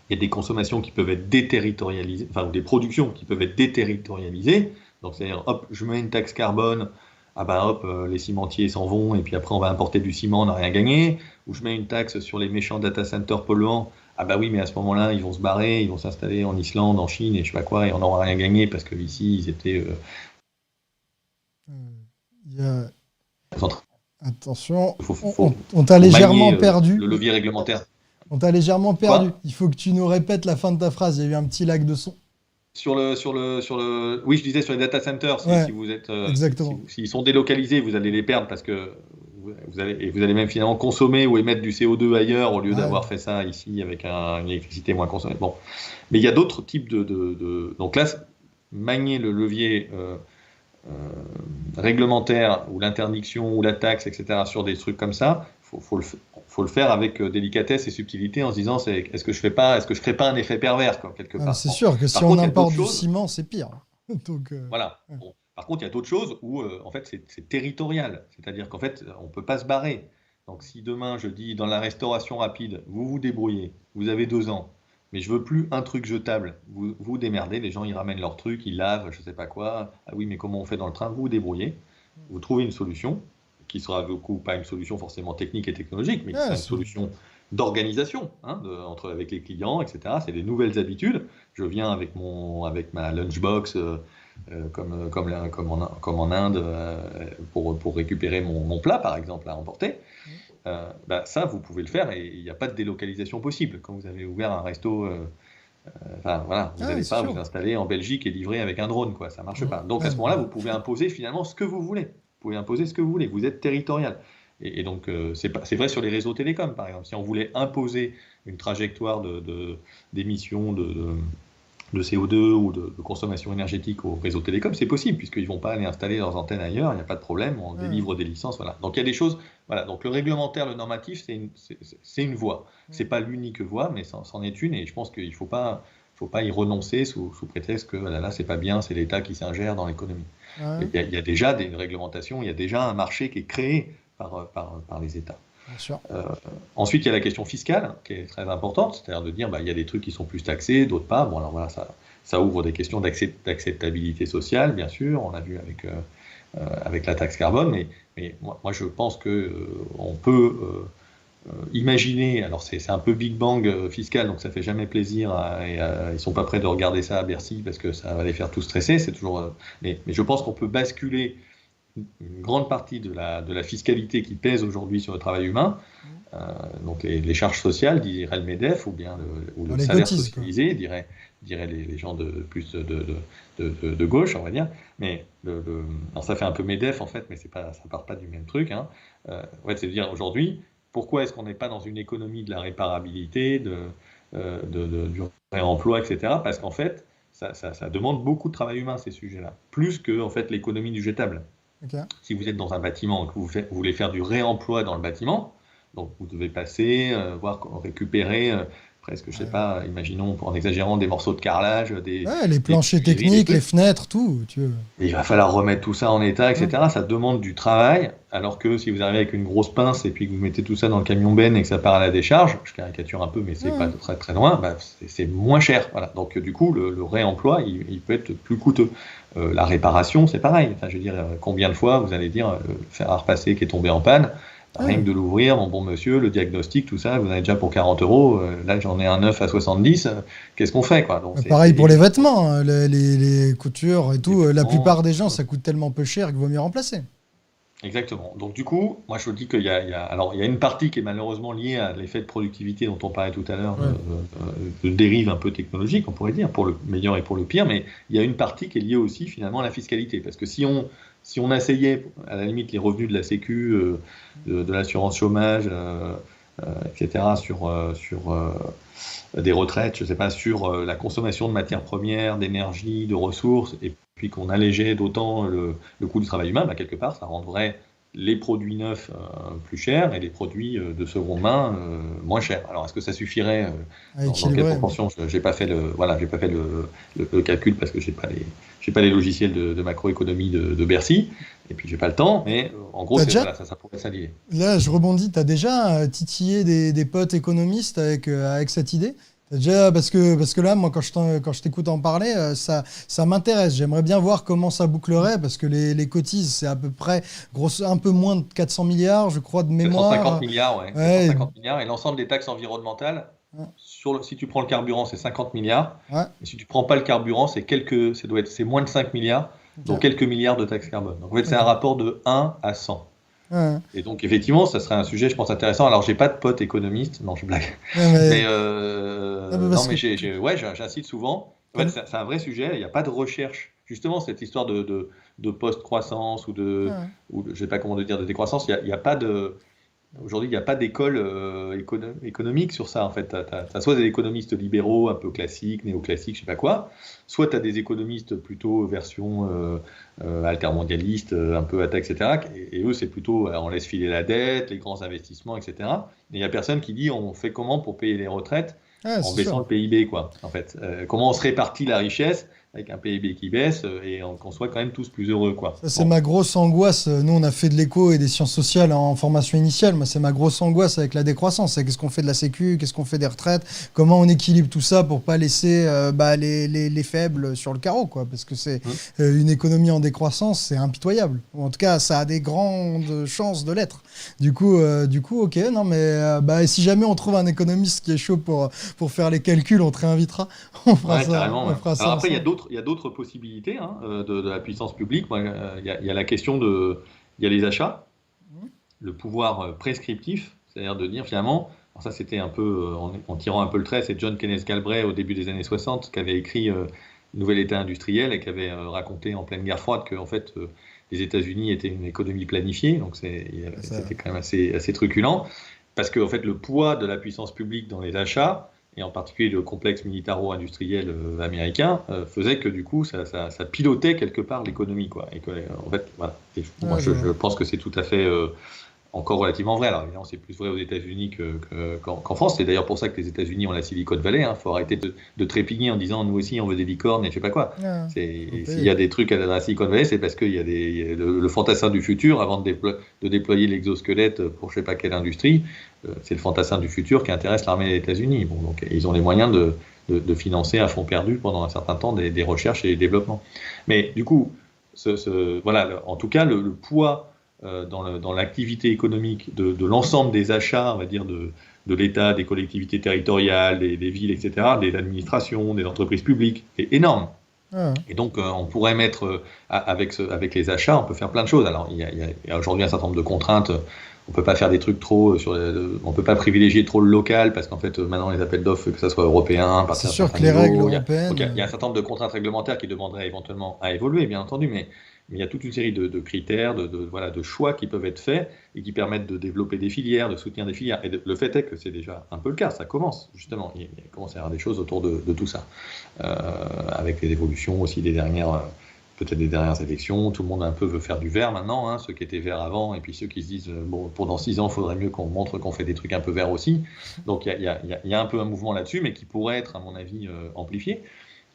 Il y a des consommations qui peuvent être déterritorialisées, enfin, ou des productions qui peuvent être déterritorialisées. Donc, c'est-à-dire, hop, je mets une taxe carbone, ah ben hop, les cimentiers s'en vont, et puis après, on va importer du ciment, on n'a rien gagné. Ou je mets une taxe sur les méchants data centers polluants, ah bah oui, mais à ce moment-là, ils vont se barrer, ils vont s'installer en Islande, en Chine, et je sais pas quoi, et on n'aura rien gagné parce que ici, ils étaient. Il y a... Attention, faut on t'a légèrement perdu. Le levier réglementaire. On t'a légèrement perdu. Quoi ? Il faut que tu nous répètes la fin de ta phrase. Il y a eu un petit lag de son. Oui, je disais sur les data centers, si vous êtes, exactement. S'ils sont délocalisés, vous allez les perdre parce que vous allez même finalement consommer ou émettre du CO2 ailleurs au lieu d'avoir fait ça ici avec une électricité moins consommée. Bon, mais il y a d'autres types donc là, manier le levier réglementaire ou l'interdiction ou la taxe, etc. sur des trucs comme ça, faut le faire avec délicatesse et subtilité en se disant est-ce que je crée pas un effet pervers quoi, quelque part. C'est sûr que si on importe du ciment, c'est pire. Donc, voilà. Bon. Par contre, il y a d'autres choses où en fait c'est territorial, c'est-à-dire qu'en fait on peut pas se barrer. Donc si demain je dis dans la restauration rapide, vous vous débrouillez, vous avez 2 ans, mais je veux plus un truc jetable, vous démerdez, les gens ils ramènent leurs trucs, ils lavent, je sais pas quoi. Ah oui, mais comment on fait dans le train? Vous vous débrouillez, vous trouvez une solution qui sera du coup pas une solution forcément technique et technologique, mais qui sera une solution d'organisation avec les clients, etc. C'est des nouvelles habitudes. Je viens avec ma lunchbox comme en Inde pour récupérer mon plat par exemple à emporter. Ça vous pouvez le faire et il n'y a pas de délocalisation possible quand vous avez ouvert un resto. Vous n'allez pas vous installer en Belgique et livrer avec un drone, quoi. Ça marche pas. Donc à ce moment-là, vous pouvez imposer finalement ce que vous voulez. Vous pouvez imposer ce que vous voulez. Vous êtes territorial. Et donc c'est vrai sur les réseaux télécoms, par exemple. Si on voulait imposer une trajectoire d'émissions de CO2 ou de consommation énergétique aux réseaux télécoms, c'est possible puisqu'ils ne vont pas aller installer leurs antennes ailleurs. Il n'y a pas de problème. On délivre des licences. Voilà. Donc il y a des choses. Voilà. Donc le réglementaire, le normatif, c'est une voie. C'est pas l'unique voie, mais c'en est une. Et je pense qu'il ne faut pas y renoncer sous prétexte que là c'est pas bien, c'est l'État qui s'ingère dans l'économie. Il y a déjà une réglementation, il y a déjà un marché qui est créé par les États. Bien sûr. Ensuite, il y a la question fiscale qui est très importante, c'est-à-dire de dire il y a des trucs qui sont plus taxés, d'autres pas. Bon, alors voilà, ça ouvre des questions d'acceptabilité sociale, bien sûr. On l'a vu avec la taxe carbone, mais moi je pense que on peut imaginer. Alors c'est un peu Big Bang fiscal, donc ça fait jamais plaisir. Ils sont pas prêts de regarder ça à Bercy parce que ça va les faire tout stresser. C'est toujours. Mais je pense qu'on peut basculer une grande partie de la fiscalité qui pèse aujourd'hui sur le travail humain, donc les charges sociales, dirait le MEDEF, ou bien le salaire socialisé, dirait les gens plus de gauche, on va dire. Mais alors ça fait un peu MEDEF en fait, mais ça part pas du même truc. C'est de dire aujourd'hui, pourquoi est-ce qu'on n'est pas dans une économie de la réparabilité, du réemploi, etc. Parce qu'en fait, ça demande beaucoup de travail humain, ces sujets-là, plus que en fait l'économie du jetable. Okay. Si vous êtes dans un bâtiment et que vous voulez faire du réemploi dans le bâtiment, donc vous devez passer, récupérer presque, je sais pas, imaginons en exagérant des morceaux de carrelage, les planchers techniques, les fenêtres, tout. Il va falloir remettre tout ça en état, etc. Ça demande du travail, alors que si vous arrivez avec une grosse pince et puis que vous mettez tout ça dans le camion benne et que ça part à la décharge, je caricature un peu, mais c'est pas très très loin, c'est moins cher. Voilà. Donc du coup, le réemploi, il peut être plus coûteux. La réparation, c'est pareil. Enfin, je veux dire, combien de fois vous allez dire faire un repasser qui est tombé en panne, rien que de l'ouvrir, mon bon monsieur, le diagnostic, tout ça, vous en avez déjà pour 40 €. Là, j'en ai un neuf à 70. Qu'est-ce qu'on fait, quoi? Donc, pareil pour les vêtements, les coutures et tout. La plupart des gens, ça coûte tellement peu cher qu'il vaut mieux remplacer. Exactement. Donc du coup, moi je vous dis qu'il y a une partie qui est malheureusement liée à l'effet de productivité dont on parlait tout à l'heure, de dérive un peu technologique, on pourrait dire, pour le meilleur et pour le pire, mais il y a une partie qui est liée aussi finalement à la fiscalité. Parce que si on asseyait à la limite les revenus de la Sécu, de l'assurance chômage, etc., sur des retraites, je sais pas, sur la consommation de matières premières, d'énergie, de ressources, et puis qu'on allégeait d'autant le coût du travail humain, quelque part, ça rendrait les produits neufs plus chers et les produits de seconde main moins chers. Alors, est-ce que ça suffirait dans quelle proportion? J'ai pas fait le calcul parce que j'ai pas les logiciels de macroéconomie de Bercy. et puis j'ai pas le temps, mais en gros, voilà, ça pourrait être ça l'idée. Là, je rebondis, tu as déjà titillé des potes économistes avec cette idée? Déjà, parce que là, moi, quand je t'écoute en parler, ça m'intéresse. J'aimerais bien voir comment ça bouclerait, parce que les cotises, c'est à peu près un peu moins de 400 milliards, je crois, de mémoire. 750 milliards, ouais. 750 milliards. Et l'ensemble des taxes environnementales, si tu prends le carburant, c'est 50 milliards. Ouais. Et si tu prends pas le carburant, c'est moins de 5 milliards, donc quelques milliards de taxes carbone. Donc en fait, c'est un rapport de 1 à 100. Ouais. Et donc, effectivement, ça serait un sujet, je pense, intéressant. Alors, j'ai pas de pote économiste, non, je blague. J'incite souvent. En fait, c'est un vrai sujet. Il n'y a pas de recherche. Justement, cette histoire de post-croissance ou je sais pas comment dire, de décroissance, il y a pas de. Aujourd'hui, il n'y a pas d'école économique sur ça, en fait. Tu as soit des économistes libéraux, un peu classiques, néoclassiques, je sais pas quoi, soit tu as des économistes plutôt version altermondialiste, un peu attaque, etc. Et eux, c'est plutôt, on laisse filer la dette, les grands investissements, etc. Et il n'y a personne qui dit, on fait comment pour payer les retraites en baissant le PIB, quoi, en fait. Comment on se répartit la richesse avec un PIB qui baisse et qu'on soit quand même tous plus heureux, quoi. Ça, c'est ma grosse angoisse. Nous, on a fait de l'éco et des sciences sociales en formation initiale. Moi, c'est ma grosse angoisse avec la décroissance. C'est qu'est-ce qu'on fait de la sécu, qu'est-ce qu'on fait des retraites, comment on équilibre tout ça pour pas laisser les faibles sur le carreau, quoi. Parce que c'est une économie en décroissance, c'est impitoyable. Ou en tout cas, ça a des grandes chances de l'être. Du coup, ok. Non, mais si jamais on trouve un économiste qui est chaud pour faire les calculs, on te réinvitera. On fera ça. Carrément, on fera ça alors après, il ensemble. y a d'autres possibilités de la puissance publique. Il y a la question il y a les achats, le pouvoir prescriptif, c'est-à-dire de dire finalement, alors ça c'était un peu, en tirant un peu le trait, c'est John Kenneth Galbraith au début des années 60 qui avait écrit Nouvel État industriel et qui avait raconté en pleine guerre froide que en fait, les États-Unis étaient une économie planifiée, donc c'était quand même assez truculent, parce que en fait, le poids de la puissance publique dans les achats, et en particulier le complexe militaro-industriel américain, faisait que du coup, ça pilotait quelque part l'économie, quoi. Et que, en fait, voilà. Moi, je pense que c'est tout à fait encore relativement vrai. Alors évidemment, c'est plus vrai aux États-Unis qu'en France. C'est d'ailleurs pour ça que les États-Unis ont la Silicon Valley. Faut arrêter de trépigner en disant nous aussi on veut des licornes et je sais pas quoi. S'il y a des trucs à la Silicon Valley, c'est parce qu'il y a le fantassin du futur avant de déployer l'exosquelette pour je sais pas quelle industrie. C'est le fantassin du futur qui intéresse l'armée des États-Unis. Bon, donc ils ont les moyens de financer à fond perdu pendant un certain temps des recherches et des développements. Mais du coup, voilà, en tout cas, le poids dans l'activité économique de l'ensemble des achats, on va dire, de l'État, des collectivités territoriales, des villes, etc., des administrations, des entreprises publiques, est énorme. Et donc, on pourrait mettre, avec les achats, on peut faire plein de choses. Alors, il y a aujourd'hui un certain nombre de contraintes. On peut pas faire des trucs on peut pas privilégier trop le local parce qu'en fait maintenant les appels d'offres que ça soit européen, c'est sûr que les règles européennes. Il y a un certain nombre de contraintes réglementaires qui demanderaient éventuellement à évoluer, bien entendu, mais il y a toute une série de critères, de choix qui peuvent être faits et qui permettent de développer des filières, de soutenir des filières. Et le fait est que c'est déjà un peu le cas, ça commence justement. Il commence à y avoir des choses autour de tout ça, avec les évolutions aussi peut-être des dernières élections. Tout le monde un peu veut faire du vert maintenant, ceux qui étaient verts avant, et puis ceux qui se disent bon, pour dans 6 ans, il faudrait mieux qu'on montre qu'on fait des trucs un peu verts aussi. Donc il y a un peu un mouvement là-dessus, mais qui pourrait être, à mon avis, amplifié.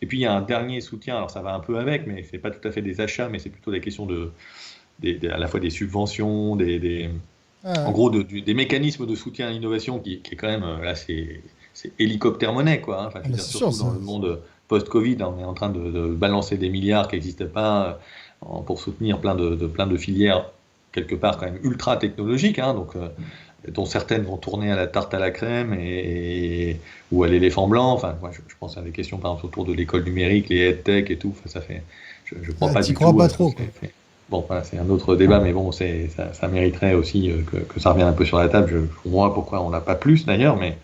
Et puis il y a un dernier soutien, alors ça va un peu avec, mais c'est pas tout à fait des achats, mais c'est plutôt des questions à la fois des subventions, en gros des mécanismes de soutien à l'innovation qui est quand même, là c'est hélicoptère-monnaie, quoi. Enfin, surtout dans le monde post-Covid, on est en train de balancer des milliards qui n'existaient pas pour soutenir plein de filières, quelque part quand même ultra technologiques, dont certaines vont tourner à la tarte à la crème ou à l'éléphant blanc. Enfin, moi, je pense à des questions par exemple autour de l'école numérique, les EdTech et tout. Enfin, ça fait, je crois pas du tout. Crois pas trop. Bon, voilà, c'est un autre débat, mais bon, ça mériterait aussi que ça revienne un peu sur la table. Je comprends pourquoi on n'a pas plus d'ailleurs, mais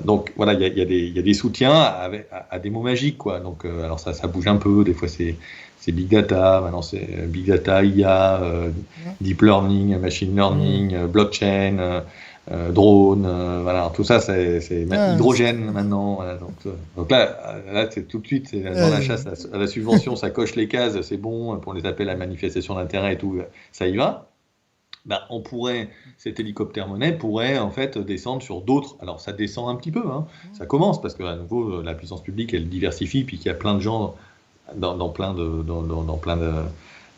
donc voilà, il y a des soutiens à des mots magiques, quoi. Donc alors ça bouge un peu. Des fois c'est big data, maintenant c'est big data, IA, deep learning, machine learning, blockchain, drone, voilà, tout ça c'est hydrogène maintenant. Voilà, donc là c'est tout de suite, c'est dans la chasse à la subvention, ça coche les cases, c'est bon pour les appels à manifestation d'intérêt et tout, ça y va. Cet hélicoptère-monnaie pourrait en fait descendre sur d'autres. Alors ça descend un petit peu, ça commence parce que à nouveau la puissance publique elle diversifie, puis qu'il y a plein de gens dans plein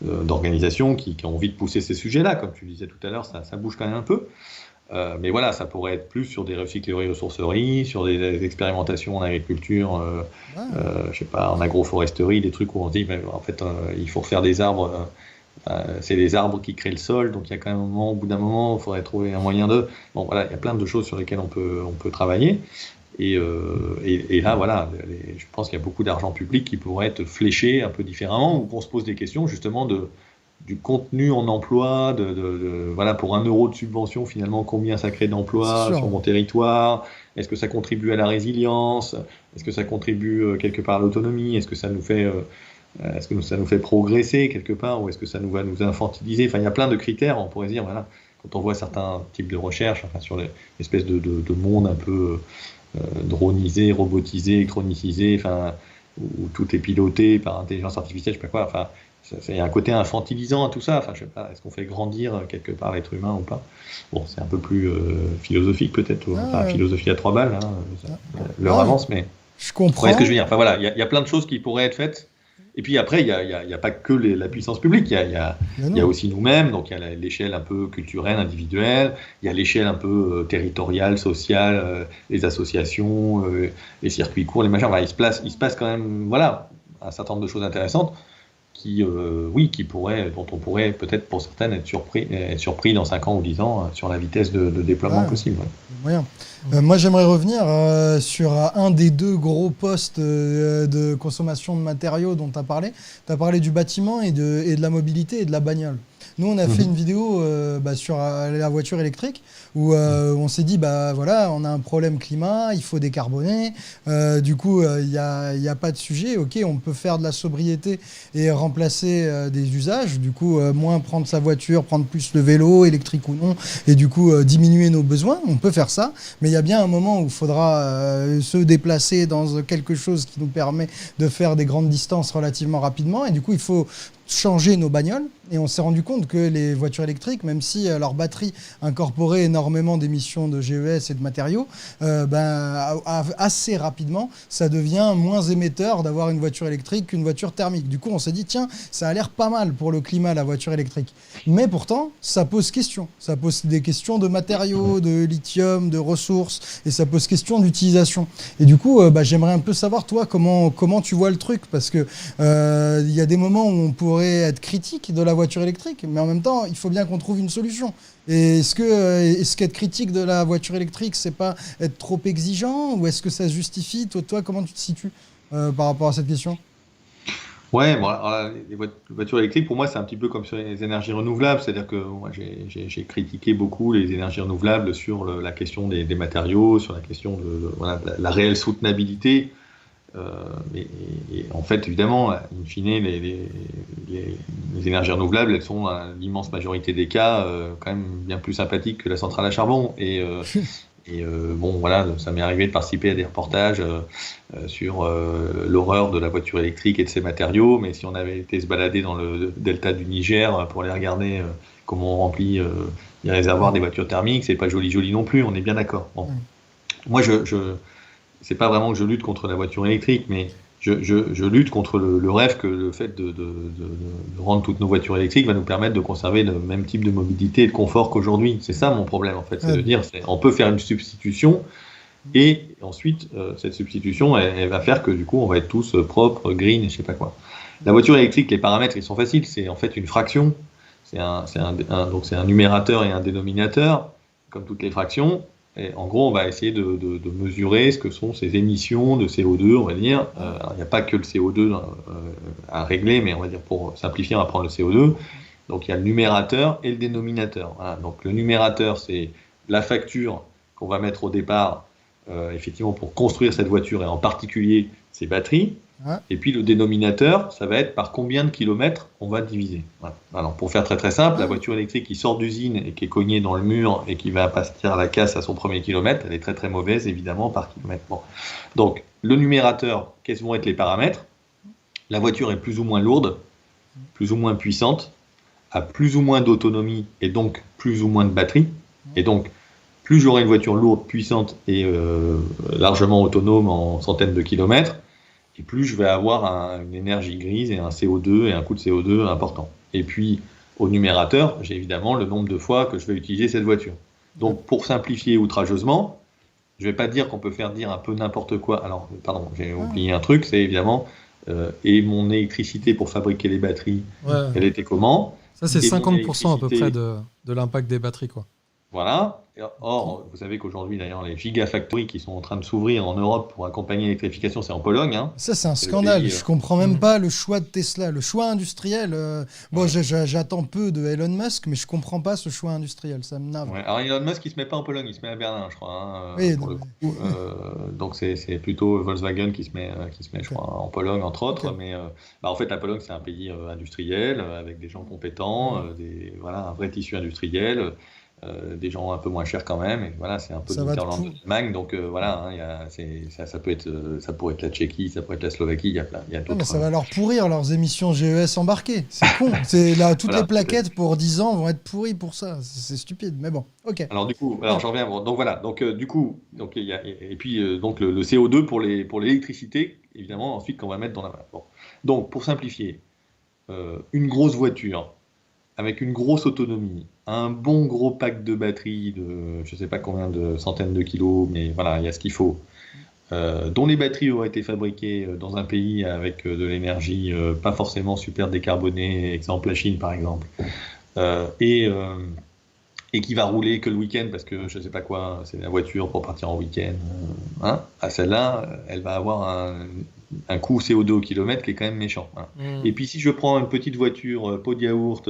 d'organisations qui ont envie de pousser ces sujets-là. Comme tu disais tout à l'heure, ça bouge quand même un peu. Mais voilà, ça pourrait être plus sur des recycleries ressourceries, sur des expérimentations en agriculture, je sais pas, en agroforesterie, des trucs où on se dit, en fait, il faut refaire des arbres. C'est les arbres qui créent le sol, donc il y a quand même un moment, au bout d'un moment, il faudrait trouver un moyen de. Bon, voilà, il y a plein de choses sur lesquelles on peut travailler. Et là, voilà, je pense qu'il y a beaucoup d'argent public qui pourrait être fléché un peu différemment, ou qu'on se pose des questions justement du contenu en emploi, voilà, pour 1 euro de subvention, finalement, combien ça crée d'emplois sur mon territoire? Est-ce que ça contribue à la résilience? Est-ce que ça contribue quelque part à l'autonomie? Est-ce que ça nous fait progresser quelque part, ou est-ce que ça va nous infantiliser? Enfin, il y a plein de critères, on pourrait dire, voilà, quand on voit certains types de recherches, enfin, sur l'espèce de monde un peu dronisé, robotisé, électronicisé, enfin, où tout est piloté par intelligence artificielle, je sais pas quoi, enfin, il y a un côté infantilisant à tout ça, enfin, je sais pas, est-ce qu'on fait grandir quelque part l'être humain ou pas? Bon, c'est un peu plus philosophique peut-être, enfin, philosophie à 3 balles, l'heure avance, mais je comprends. Vous voyez ce que je veux dire? Enfin voilà, il y a plein de choses qui pourraient être faites. Et puis après, il y a pas que la puissance publique, il y a aussi nous-mêmes, donc il y a l'échelle un peu culturelle, individuelle, il y a l'échelle un peu territoriale, sociale, les associations, les circuits courts, les machins. Voilà, il se passe quand même, voilà, un certain nombre de choses intéressantes dont on pourrait peut-être pour certaines être surpris dans 5 ans ou 10 ans sur la vitesse de déploiement possible. Ouais. Moi, j'aimerais revenir sur un des 2 gros postes de consommation de matériaux dont tu as parlé. Tu as parlé du bâtiment et de la mobilité et de la bagnole. Nous, on a fait une vidéo sur la voiture électrique où on s'est dit, voilà, on a un problème climat, il faut décarboner. Du coup, il n'y a pas de sujet. OK, on peut faire de la sobriété et remplacer des usages. Du coup, moins prendre sa voiture, prendre plus le vélo, électrique ou non, et du coup, diminuer nos besoins. On peut faire ça. Mais il y a bien un moment où il faudra se déplacer dans quelque chose qui nous permet de faire des grandes distances relativement rapidement. Et du coup, il faut changer nos bagnoles. Et on s'est rendu compte que les voitures électriques, même si leur batterie incorporait énormément d'émissions de GES et de matériaux, assez rapidement, ça devient moins émetteur d'avoir une voiture électrique qu'une voiture thermique. Du coup, on s'est dit, tiens, ça a l'air pas mal pour le climat, la voiture électrique. Mais pourtant, ça pose question. Ça pose des questions de matériaux, de lithium, de ressources, et ça pose question d'utilisation. Et du coup, j'aimerais un peu savoir, toi, comment tu vois le truc, parce que y a des moments où on pourrait être critique de la voiture électrique, mais en même temps, il faut bien qu'on trouve une solution. Et est-ce qu'être critique de la voiture électrique, c'est pas être trop exigeant, ou est-ce que ça se justifie? Toi, comment tu te situes par rapport à cette question? Ouais, bon, alors, les voitures électriques, pour moi, c'est un petit peu comme sur les énergies renouvelables, c'est-à-dire que moi, j'ai critiqué beaucoup les énergies renouvelables sur la question des matériaux, sur la question de la réelle soutenabilité. Et en fait, évidemment, in fine, les énergies renouvelables, elles sont, dans l'immense majorité des cas, quand même bien plus sympathiques que la centrale à charbon. Bon, voilà, ça m'est arrivé de participer à des reportages sur l'horreur de la voiture électrique et de ses matériaux, mais si on avait été se balader dans le delta du Niger pour aller regarder comment on remplit les réservoirs des voitures thermiques, c'est pas joli non plus, on est bien d'accord. Bon. Moi, c'est pas vraiment que je lutte contre la voiture électrique, mais je lutte contre le rêve que le fait de rendre toutes nos voitures électriques va nous permettre de conserver le même type de mobilité et de confort qu'aujourd'hui. C'est ça mon problème, en fait. C'est de dire, on peut faire une substitution, et ensuite, cette substitution, elle va faire que, du coup, on va être tous propres, green, et je sais pas quoi. La voiture électrique, les paramètres, ils sont faciles. C'est en fait une fraction. Donc c'est un numérateur et un dénominateur, comme toutes les fractions. Et en gros, on va essayer de mesurer ce que sont ces émissions de CO2, on va dire. Alors, il n'y a pas que le CO2 à régler, mais on va dire, pour simplifier, on va prendre le CO2. Donc il y a le numérateur et le dénominateur. Voilà. Donc le numérateur, c'est la facture qu'on va mettre au départ, effectivement, pour construire cette voiture, et en particulier ses batteries. Ouais. Et puis le dénominateur, ça va être par combien de kilomètres on va diviser. Voilà. Alors pour faire très très simple, la voiture électrique qui sort d'usine et qui est cognée dans le mur et qui va pas se tirer à la casse à son premier kilomètre, elle est très très mauvaise évidemment par kilomètre. Bon. Donc le numérateur, quels vont être les paramètres? La voiture est plus ou moins lourde, plus ou moins puissante, a plus ou moins d'autonomie et donc plus ou moins de batterie. Et donc plus j'aurai une voiture lourde, puissante et largement autonome en centaines de kilomètres, et plus je vais avoir une énergie grise et un CO2 et un coût de CO2 important. Et puis, au numérateur, j'ai évidemment le nombre de fois que je vais utiliser cette voiture. Donc, pour simplifier outrageusement, je ne vais pas dire qu'on peut faire dire un peu n'importe quoi. Alors, pardon, j'ai oublié un truc, c'est évidemment, et mon électricité pour fabriquer les batteries, elle était comment? Ça, c'est Et mon 50% à peu près électricité, de l'impact des batteries, quoi. voilà. Or, vous savez qu'aujourd'hui, d'ailleurs, les gigafactories qui sont en train de s'ouvrir en Europe pour accompagner l'électrification, c'est en Pologne. Hein. Ça, c'est un C'est le scandale. pays, Je comprends même pas le choix de Tesla. Le choix industriel. Bon, j'attends peu de Elon Musk, mais je comprends pas ce choix industriel. Ça me navre. Ouais. Alors Elon Musk, il se met pas en Pologne, il se met à Berlin, je crois, hein, Oui, pour non, le coup. Donc c'est plutôt Volkswagen qui se met, je crois, en Pologne, entre autres. Ok. Mais en fait, la Pologne, c'est un pays industriel, avec des gens compétents, voilà, un vrai tissu industriel, des gens un peu moins chers quand même. Et voilà, c'est un peu Ça le va de Mitterrand de pour. l'Allemagne. Donc voilà, hein, ça peut être, ça pourrait être la Tchéquie, ça pourrait être la Slovaquie, il y a Ah, mais d'autres. ça va leur pourrir leurs émissions GES embarquées. C'est con. C'est là, toutes les Voilà, peut-être. plaquettes pour 10 ans vont être pourries pour ça. C'est stupide. Mais bon, ok. Alors du coup, alors Ah, j'en reviens. Donc voilà. Donc du coup, donc il y a, et puis donc le CO2 pour l'électricité, évidemment, ensuite qu'on va mettre dans la. Bon. Donc pour simplifier, une grosse voiture avec une grosse autonomie, un bon gros pack de batteries de je sais pas combien de centaines de kilos, mais voilà, il y a ce qu'il faut. Dont les batteries auraient été fabriquées dans un pays avec de l'énergie pas forcément super décarbonée, exemple la Chine par exemple. Euh, et, euh, et qui va rouler que le week-end parce que je sais pas quoi, c'est la voiture pour partir en week-end. Hein, à celle-là, elle va avoir un coût CO2 au kilomètre qui est quand même méchant. Hein. Et puis si je prends une petite voiture pot de yaourt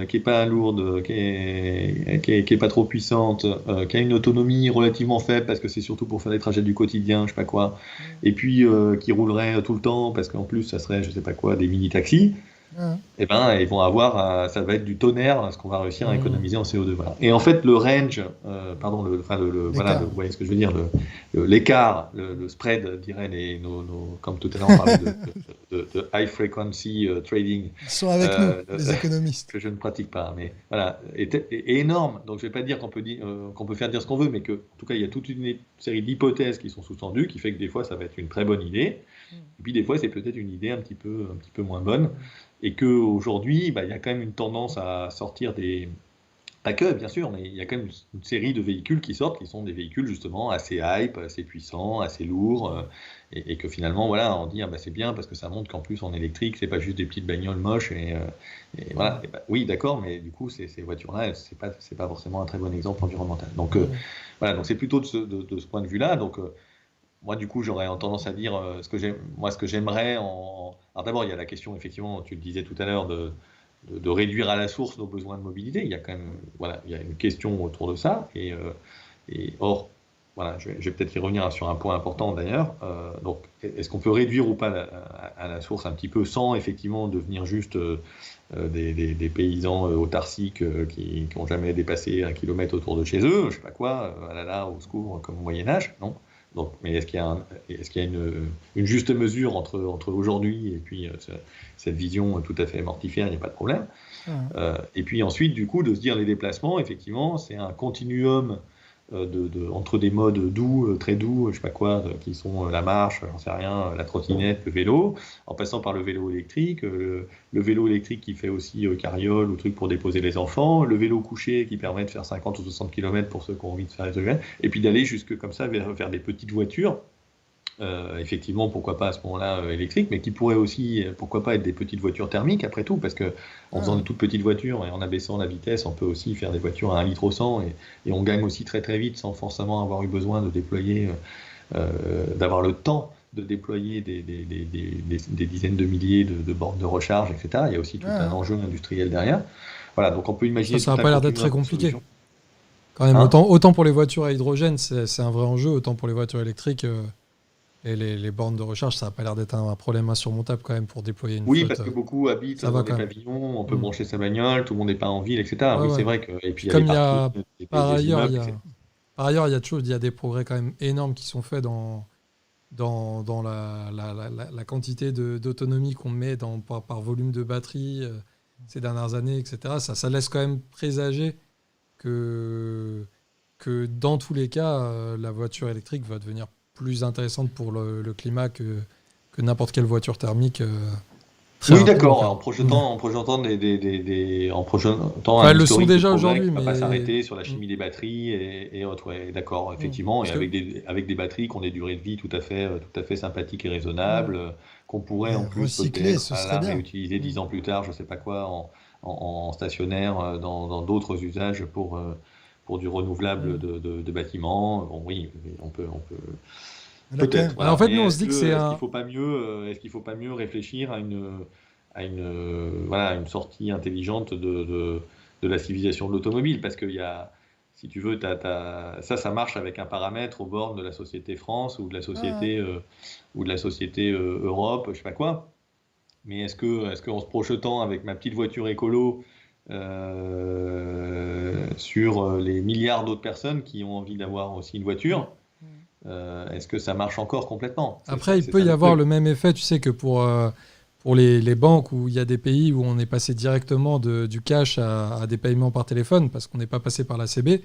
qui est pas lourde, qui est pas trop puissante, qui a une autonomie relativement faible parce que c'est surtout pour faire des trajets du quotidien, je sais pas quoi, et puis qui roulerait tout le temps parce qu'en plus ça serait je sais pas quoi des mini-taxis, ah, eh ben, ils vont avoir, ça va être du tonnerre, ce qu'on va réussir à Mmh. économiser en CO2. Voilà. Et en fait, le range, pardon, enfin, voilà, l'écart. vous voyez ce que je veux dire, l'écart, le spread, diraient comme tout à l'heure on parlait de high frequency trading, Ils sont avec nous, euh, les économistes. que je ne pratique pas, mais voilà, est énorme. Donc je ne vais pas dire qu'on peut faire dire ce qu'on veut, mais que, en tout cas, il y a toute une série d'hypothèses qui sont sous-tendues, qui fait que des fois, ça va être une très bonne idée, et puis des fois, c'est peut-être une idée un petit peu moins bonne. Et qu'aujourd'hui, bah, il y a quand même une tendance à sortir des. Pas que, bien sûr, mais il y a quand même une série de véhicules qui sortent, qui sont des véhicules justement assez hype, assez puissants, assez lourds, et que finalement, voilà, on dit, ah, bah, c'est bien parce que ça montre qu'en plus en électrique, c'est pas juste des petites bagnoles moches, et voilà. Et bah, oui, d'accord, mais du coup, ces voitures-là, c'est pas forcément un très bon exemple environnemental. Donc, voilà, donc c'est plutôt de ce point de vue-là. Donc, moi, du coup, j'aurais tendance à dire ce que j'aimerais Alors d'abord, il y a la question, effectivement, tu le disais tout à l'heure, de réduire à la source nos besoins de mobilité. Il y a quand même, voilà, il y a une question autour de ça. Et or, voilà, je vais peut-être y revenir sur un point important d'ailleurs. Donc, est-ce qu'on peut réduire ou pas à la source un petit peu sans effectivement devenir juste des paysans autarciques qui n'ont jamais dépassé 1 kilomètre autour de chez eux, je sais pas quoi, ah là là, au secours, comme au Moyen-Âge, non? Donc, mais est-ce qu'il y a une juste mesure entre aujourd'hui et puis cette vision tout à fait mortifère, il n'y a pas de problème. Ah, Et puis ensuite, du coup, de se dire les déplacements, effectivement, c'est un continuum entre des modes doux, très doux, je sais pas quoi, qui sont la marche, j'en sais rien, la trottinette, le vélo, en passant par le vélo électrique, le vélo électrique qui fait aussi carriole ou truc pour déposer les enfants, le vélo couché qui permet de faire 50 ou 60 km pour ceux qui ont envie de faire les trucs, et puis d'aller jusque comme ça vers des petites voitures. Effectivement, pourquoi pas à ce moment-là électriques, mais qui pourraient aussi, pourquoi pas être des petites voitures thermiques après tout, parce que en faisant de ah. toutes petites voitures et en abaissant la vitesse, on peut aussi faire des voitures à 1 litre au 100 et on gagne aussi très très vite sans forcément avoir eu besoin de déployer, d'avoir le temps de déployer des dizaines de milliers de bornes de recharge, etc. Il y a aussi tout un Ah, enjeu industriel derrière. Voilà, donc on peut Ça, imaginer ça tout n'a un pas l'air d'être très continuum de compliqué. solutions. Quand même, Hein? autant pour les voitures à hydrogène, c'est un vrai enjeu, autant pour les voitures électriques et les bornes de recharge, ça n'a pas l'air d'être un problème insurmontable quand même pour déployer une Oui, flotte. parce que beaucoup habitent Ça va dans des quand même. pavillons, on peut Mm. brancher sa bagnole, tout le monde n'est pas en ville, etc. Ouais, Oui, ouais. c'est vrai que. Et Puis puis il y a des comme il y parkings, a, des, par des ailleurs, immeubles, etc. par ailleurs, il y a des progrès quand même énormes qui sont faits dans la quantité d'autonomie qu'on met par volume de batterie ces dernières années, etc. Ça laisse quand même présager que, que dans tous les cas, la voiture électrique va devenir plus intéressante pour le climat que n'importe quelle voiture thermique. Oui, d'accord. En projetant un Elles le sont historique de déjà progrès qui aujourd'hui, ne va pas mais s'arrêter sur la chimie des batteries et autres. Ouais, d'accord, effectivement. Et parce que avec des batteries qui ont des durées de vie tout à fait sympathiques et raisonnables, qu'on pourrait en plus recycler, peut-être ce serait bien. réutiliser 10 ans plus tard, je ne sais pas quoi, en stationnaire, dans d'autres usages pour du renouvelable de bâtiments. Bon, oui, on peut peut-être, Alors, en voilà. fait, Mais nous, on se dit que c'est est-ce qu'il un. faut pas mieux, réfléchir à une sortie intelligente de la civilisation de l'automobile? Parce qu'il y a, si tu veux, ça marche avec un paramètre aux bornes de la société France ou de la Ah, société Europe, je sais pas quoi. Mais est-ce qu'en se projetant avec ma petite voiture écolo sur les milliards d'autres personnes qui ont envie d'avoir aussi une voiture, est-ce que ça marche encore complètement? Après, il C'est peut ça y le avoir truc. le même effet, tu sais, que pour les banques où il y a des pays où on est passé directement du cash à des paiements par téléphone parce qu'on n'est pas passé par la CB.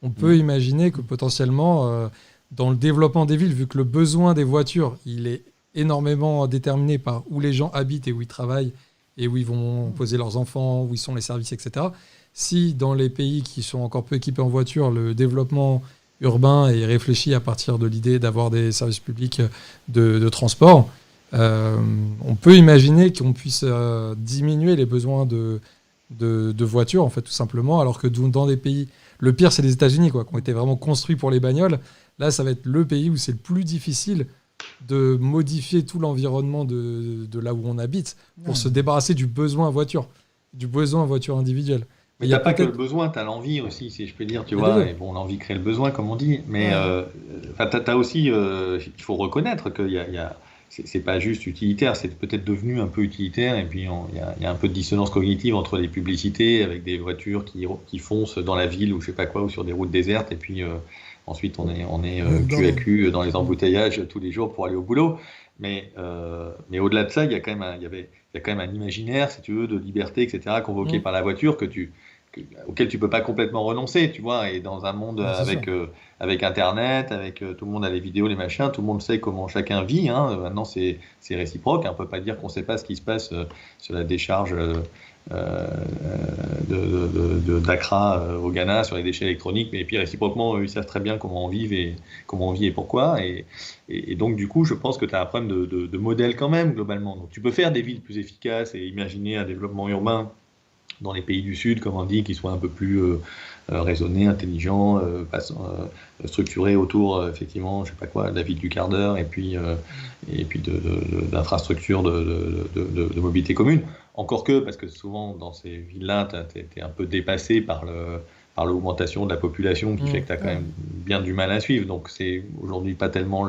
On peut Mm. imaginer que potentiellement, dans le développement des villes, vu que le besoin des voitures, il est énormément déterminé par où les gens habitent et où ils travaillent et où ils vont poser leurs enfants, où ils sont les services, etc. Si dans les pays qui sont encore peu équipés en voiture, le développement urbain est réfléchi à partir de l'idée d'avoir des services publics de transport, on peut imaginer qu'on puisse diminuer les besoins de voitures, en fait, tout simplement, alors que dans des pays... Le pire, c'est les États-Unis, quoi, qui ont été vraiment construits pour les bagnoles. Là, ça va être le pays où c'est le plus difficile de modifier tout l'environnement de là où on habite pour se débarrasser du besoin voiture, du besoin voiture individuelle. Et Mais il y a t'as pas que le peut-être... besoin, t'as l'envie aussi, si je peux dire, tu Il y a les vois. deux. Et bon, l'envie crée le besoin, comme on dit. Mais ouais. enfin, t'as aussi, il faut reconnaître c'est pas juste utilitaire, c'est peut-être devenu un peu utilitaire. Et puis il y a un peu de dissonance cognitive entre les publicités avec des voitures qui foncent dans la ville ou je sais pas quoi, ou sur des routes désertes. Et puis ensuite on est Dans cul à le- cul dans les embouteillages tous les jours pour aller au boulot. Mais au-delà de ça, il y a quand même un imaginaire, si tu veux, de liberté, etc., convoqué Mm. par la voiture auquel tu peux pas complètement renoncer, tu vois. Et dans un monde Ouais, c'est sûr. avec Internet, avec tout le monde a les vidéos, les machins, tout le monde sait comment chacun vit. Hein. Maintenant, c'est réciproque. On peut pas dire qu'on sait pas ce qui se passe sur la décharge d'Accra au Ghana sur les déchets électroniques. Mais puis réciproquement, eux, ils savent très bien comment on vit et pourquoi. Et donc, du coup, je pense que tu as un problème de modèle quand même, globalement. Donc, tu peux faire des villes plus efficaces et imaginer un développement urbain dans les pays du Sud, comme on dit, qui soit un peu plus raisonné, intelligent, structuré autour, effectivement, je sais pas quoi, de la ville du quart d'heure et puis d'infrastructures de mobilité commune. Encore que, parce que souvent dans ces villes-là, t'es un peu dépassé par l'augmentation de la population qui fait Mm. que tu as quand Ouais. même bien du mal à suivre. Donc c'est aujourd'hui pas tellement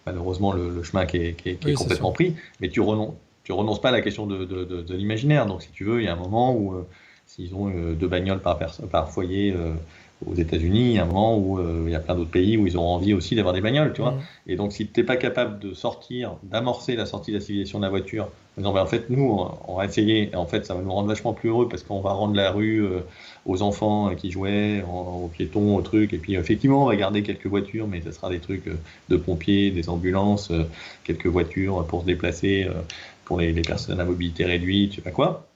malheureusement le chemin qui est Oui, c'est sûr. complètement pris, mais tu renonces pas à la question de l'imaginaire. Donc, si tu veux, il y a un moment où, s'ils ont deux bagnoles par foyer aux États-Unis, il y a un moment où il y a plein d'autres pays où ils auront envie aussi d'avoir des bagnoles, tu vois. Mm. Et donc, si tu n'es pas capable d'amorcer la sortie de la civilisation de la voiture, en disant, ben, en fait, nous, on va essayer, et en fait, ça va nous rendre vachement plus heureux parce qu'on va rendre la rue aux enfants qui jouaient, aux piétons, aux trucs, et puis effectivement, on va garder quelques voitures, mais ce sera des trucs de pompiers, des ambulances, quelques voitures pour se déplacer. Pour les personnes à mobilité réduite, je sais pas quoi,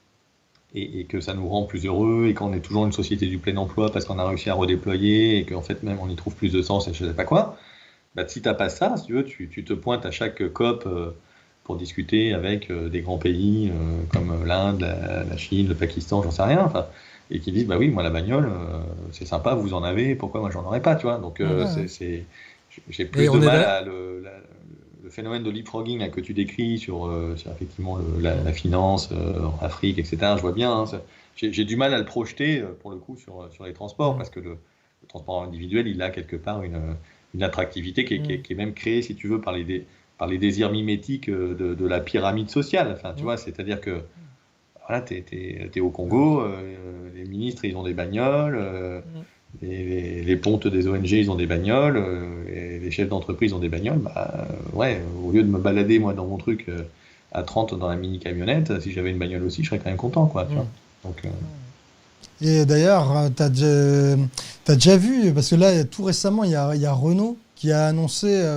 et que ça nous rend plus heureux, et qu'on est toujours une société du plein emploi parce qu'on a réussi à redéployer, et qu'en fait même on y trouve plus de sens, et je sais pas quoi, bah, si t'as pas ça, si tu veux, tu te pointes à chaque COP pour discuter avec des grands pays comme l'Inde, la Chine, le Pakistan, j'en sais rien, enfin, et qui disent, bah oui, moi la bagnole, c'est sympa, vous en avez, pourquoi moi j'en aurais pas, tu vois, donc Mm. Ouais. j'ai Et plus de on est mal là. à le phénomène de leapfrogging là, que tu décris sur effectivement la finance en Afrique, etc. Je vois bien, hein, j'ai du mal à le projeter pour le coup sur les transports Mm. parce que le transport individuel, il a quelque part une attractivité qui est même créée, si tu veux, par les désirs mimétiques de la pyramide sociale. Enfin, tu Mm. vois, c'est-à-dire que voilà, t'es au Congo, les ministres, ils ont des bagnoles. Mm. Les pontes des ONG, ils ont des bagnoles, et les chefs d'entreprise ont des bagnoles. Bah, ouais, au lieu de me balader, moi, dans mon truc à 30 dans la mini-camionnette, si j'avais une bagnole aussi, je serais quand même content, quoi, tu vois. Mm. Donc, Et d'ailleurs, t'as déjà vu, parce que là, tout récemment, il y a Renault qui a annoncé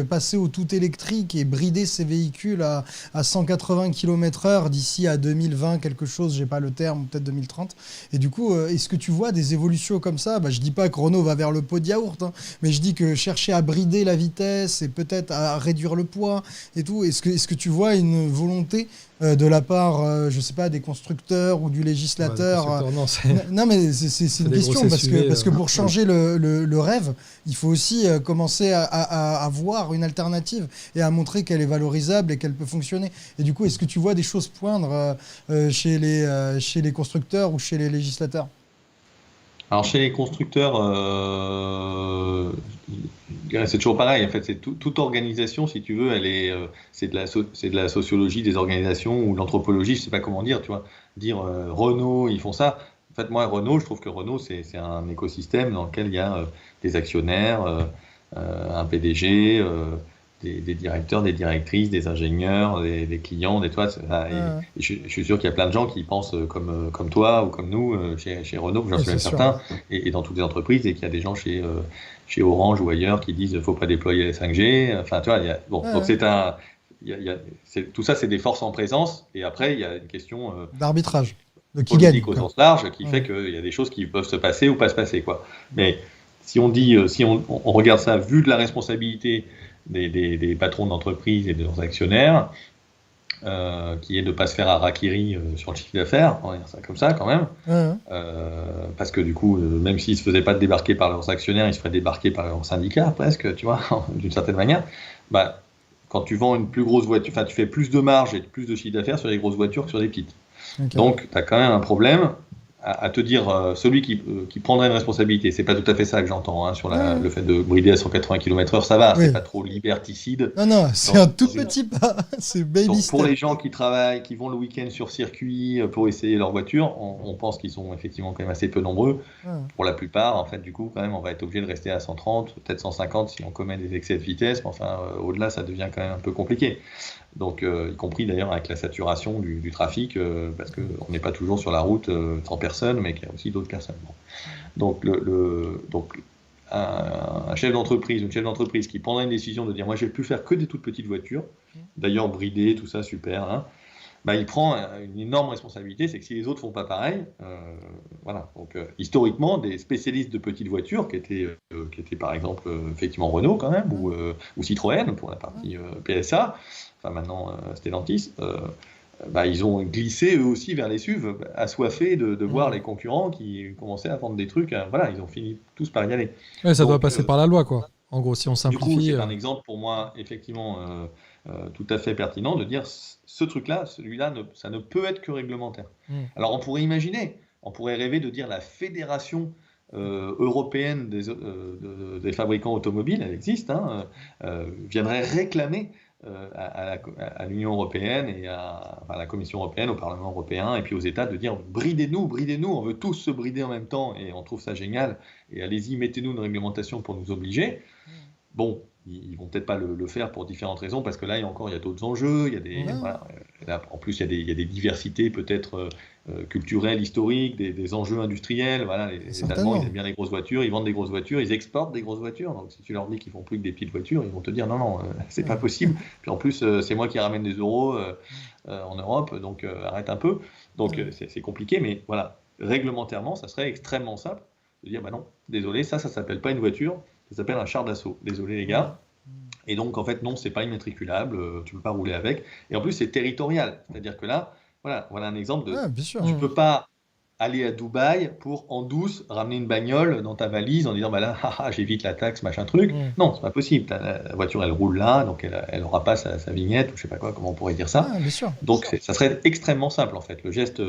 passer au tout électrique et brider ses véhicules à 180 km/h d'ici à 2020, quelque chose, j'ai pas le terme, peut-être 2030. Et du coup, est-ce que tu vois des évolutions comme ça? Je dis pas que Renault va vers le pot de yaourt, hein, mais je dis que chercher à brider la vitesse et peut-être à réduire le poids et tout, est-ce que tu vois une volonté de la part, je sais pas, des constructeurs ou du législateur? Non, mais c'est une question, parce que pour changer le rêve, il faut aussi commencer à voir une alternative et à montrer qu'elle est valorisable et qu'elle peut fonctionner. Et du coup, est-ce que tu vois des choses poindre chez les constructeurs ou chez les législateurs? Alors chez les constructeurs, je dirais, c'est toujours pareil. En fait, c'est toute organisation, si tu veux, c'est de la sociologie des organisations ou de l'anthropologie, je sais pas comment dire, tu vois. Dire Renault, ils font ça. En fait, moi, Renault, je trouve que Renault, c'est un écosystème dans lequel il y a des actionnaires, un PDG, des directeurs, des directrices, des ingénieurs, des clients, des toits. Et je suis sûr qu'il y a plein de gens qui pensent comme toi ou comme nous chez Renault, j'en suis même certain, et dans toutes les entreprises, et qu'il y a des gens chez Orange ou ailleurs qui disent faut pas déployer les 5G. Enfin, tu vois, donc tout ça, c'est des forces en présence, et après, il y a une question d'arbitrage, de qui gagne, politique au sens large, qui fait qu'il y a des choses qui peuvent se passer ou pas se passer, quoi. Mais si on regarde ça, vu de la responsabilité des patrons d'entreprise et de leurs actionnaires, qui est de ne pas se faire harakiri sur le chiffre d'affaires, on va dire ça comme ça quand même, parce que du coup, même s'ils ne se faisaient pas débarquer par leurs actionnaires, ils se feraient débarquer par leurs syndicats presque, tu vois, d'une certaine manière. Quand tu vends une plus grosse voiture, enfin tu fais plus de marge et plus de chiffre d'affaires sur les grosses voitures que sur les petites. Okay. Donc tu as quand même un problème à te dire, celui qui prendrait une responsabilité, c'est pas tout à fait ça que j'entends, hein, sur le fait de brider à 180 km/h, ça va, c'est pas trop liberticide. Non, c'est un tout petit pas, c'est baby step. Pour les gens qui travaillent, qui vont le week-end sur circuit pour essayer leur voiture, on pense qu'ils sont effectivement quand même assez peu nombreux. Pour la plupart, en fait, du coup, quand même, on va être obligé de rester à 130, peut-être 150 si on commet des excès de vitesse, mais enfin, au-delà, ça devient quand même un peu compliqué. Donc, y compris d'ailleurs avec la saturation du trafic, parce qu'on n'est pas toujours sur la route sans personne, mais qu'il y a aussi d'autres personnes. Bon. Donc, un chef d'entreprise, une chef d'entreprise qui prendrait une décision de dire moi je vais plus faire que des toutes petites voitures, d'ailleurs bridées, tout ça super, hein, il prend une énorme responsabilité, c'est que si les autres font pas pareil, voilà. Donc historiquement, des spécialistes de petites voitures qui étaient par exemple effectivement Renault quand même, ou Citroën pour la partie PSA, enfin maintenant Stellantis, ils ont glissé eux aussi vers les SUV, assoiffés de voir les concurrents qui commençaient à vendre des trucs. Voilà, ils ont fini tous par y aller. Ouais, ça doit passer par la loi, quoi. En gros, si on simplifie. Du coup, c'est un exemple pour moi, effectivement, tout à fait pertinent de dire ce truc-là, celui-là, ça ne peut être que réglementaire. Alors, on pourrait imaginer, on pourrait rêver de dire la fédération européenne des fabricants automobiles, elle existe, hein, viendrait réclamer à l'Union européenne et à la Commission européenne, au Parlement européen et puis aux États de dire bridez-nous, on veut tous se brider en même temps et on trouve ça génial et allez-y, mettez-nous une réglementation pour nous obliger. Bon, ils vont peut-être pas le faire pour différentes raisons parce que là, il y a d'autres enjeux, il y a des, voilà, là, en plus il y a des diversités peut-être culturelles, historiques, des enjeux industriels. Voilà, les Allemands, ils aiment bien les grosses voitures, ils vendent des grosses voitures, ils exportent des grosses voitures. Donc si tu leur dis qu'ils font plus que des petites voitures, ils vont te dire non, c'est pas possible. Puis en plus, c'est moi qui ramène des euros en Europe, donc arrête un peu. Donc c'est compliqué, mais voilà, réglementairement, ça serait extrêmement simple de dire non, désolé, ça s'appelle pas une voiture. Ça s'appelle un char d'assaut. Désolé les gars. Et donc en fait non, c'est pas immatriculable, tu peux pas rouler avec. Et en plus c'est territorial, c'est-à-dire que là, voilà un exemple de. Bien sûr. Tu peux pas aller à Dubaï pour en douce ramener une bagnole dans ta valise en disant là, j'évite la taxe, machin truc. Non, c'est pas possible. La voiture elle roule là, donc elle aura pas sa vignette ou je sais pas quoi, comment on pourrait dire ça. Bien sûr. Donc ça serait extrêmement simple en fait. Le geste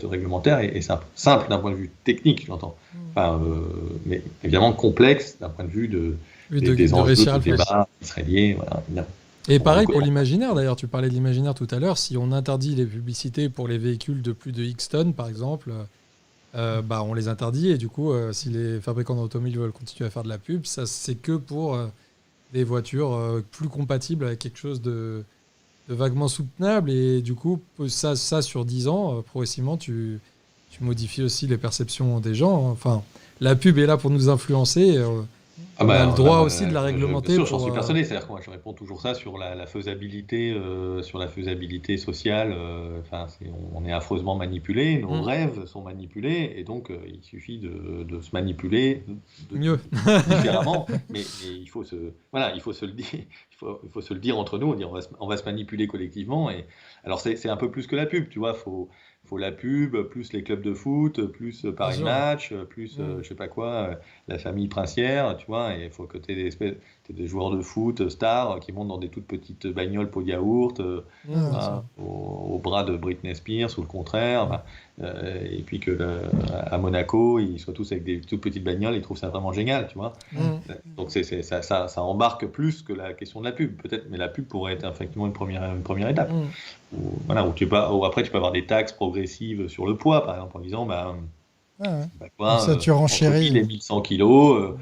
réglementaire est simple. Simple d'un point de vue technique, j'entends. Enfin, mais évidemment complexe d'un point de vue des enjeux, des débats israéliens. Voilà. Et pareil pour l'imaginaire d'ailleurs, tu parlais de l'imaginaire tout à l'heure, si on interdit les publicités pour les véhicules de plus de X tonnes par exemple, on les interdit et du coup si les fabricants d'automobiles veulent continuer à faire de la pub, ça c'est que pour des voitures plus compatibles avec quelque chose de vaguement soutenable et du coup ça sur 10 ans, progressivement tu modifies aussi les perceptions des gens. Enfin, la pub est là pour nous influencer Ah On a le bah, droit aussi de la bien réglementer sûr, j'en pour. suis persuadé. C'est-à-dire que moi, je réponds toujours ça sur la faisabilité sociale. Enfin, on est affreusement manipulé, nos Hmm, rêves sont manipulés, et donc il suffit de se manipuler mieux. différemment. Mais voilà, il faut se le dire, il faut se le dire entre nous. On va se manipuler collectivement. Et alors c'est un peu plus que la pub, tu vois. Faut la pub, plus les clubs de foot, plus Bien Paris sûr. Match, plus Hmm, je sais pas quoi, la famille princière, tu vois. Et il faut que tu aies des joueurs de foot stars qui montent dans des toutes petites bagnoles pot de yaourt, hmm, bien sûr. hein, au bras de Britney Spears ou le contraire. Enfin, et puis à Monaco, ils soient tous avec des toutes petites bagnoles, ils trouvent ça vraiment génial, tu vois. Hmm, Donc ça embarque plus que la question de la pub, peut-être, mais la pub pourrait être effectivement une première étape. hmm. Voilà, où après tu peux avoir des taxes progressives sur le poids, par exemple, en disant Ouais. Comme quoi, ça, tu entre 1000 et renchéris. 1100 kilos,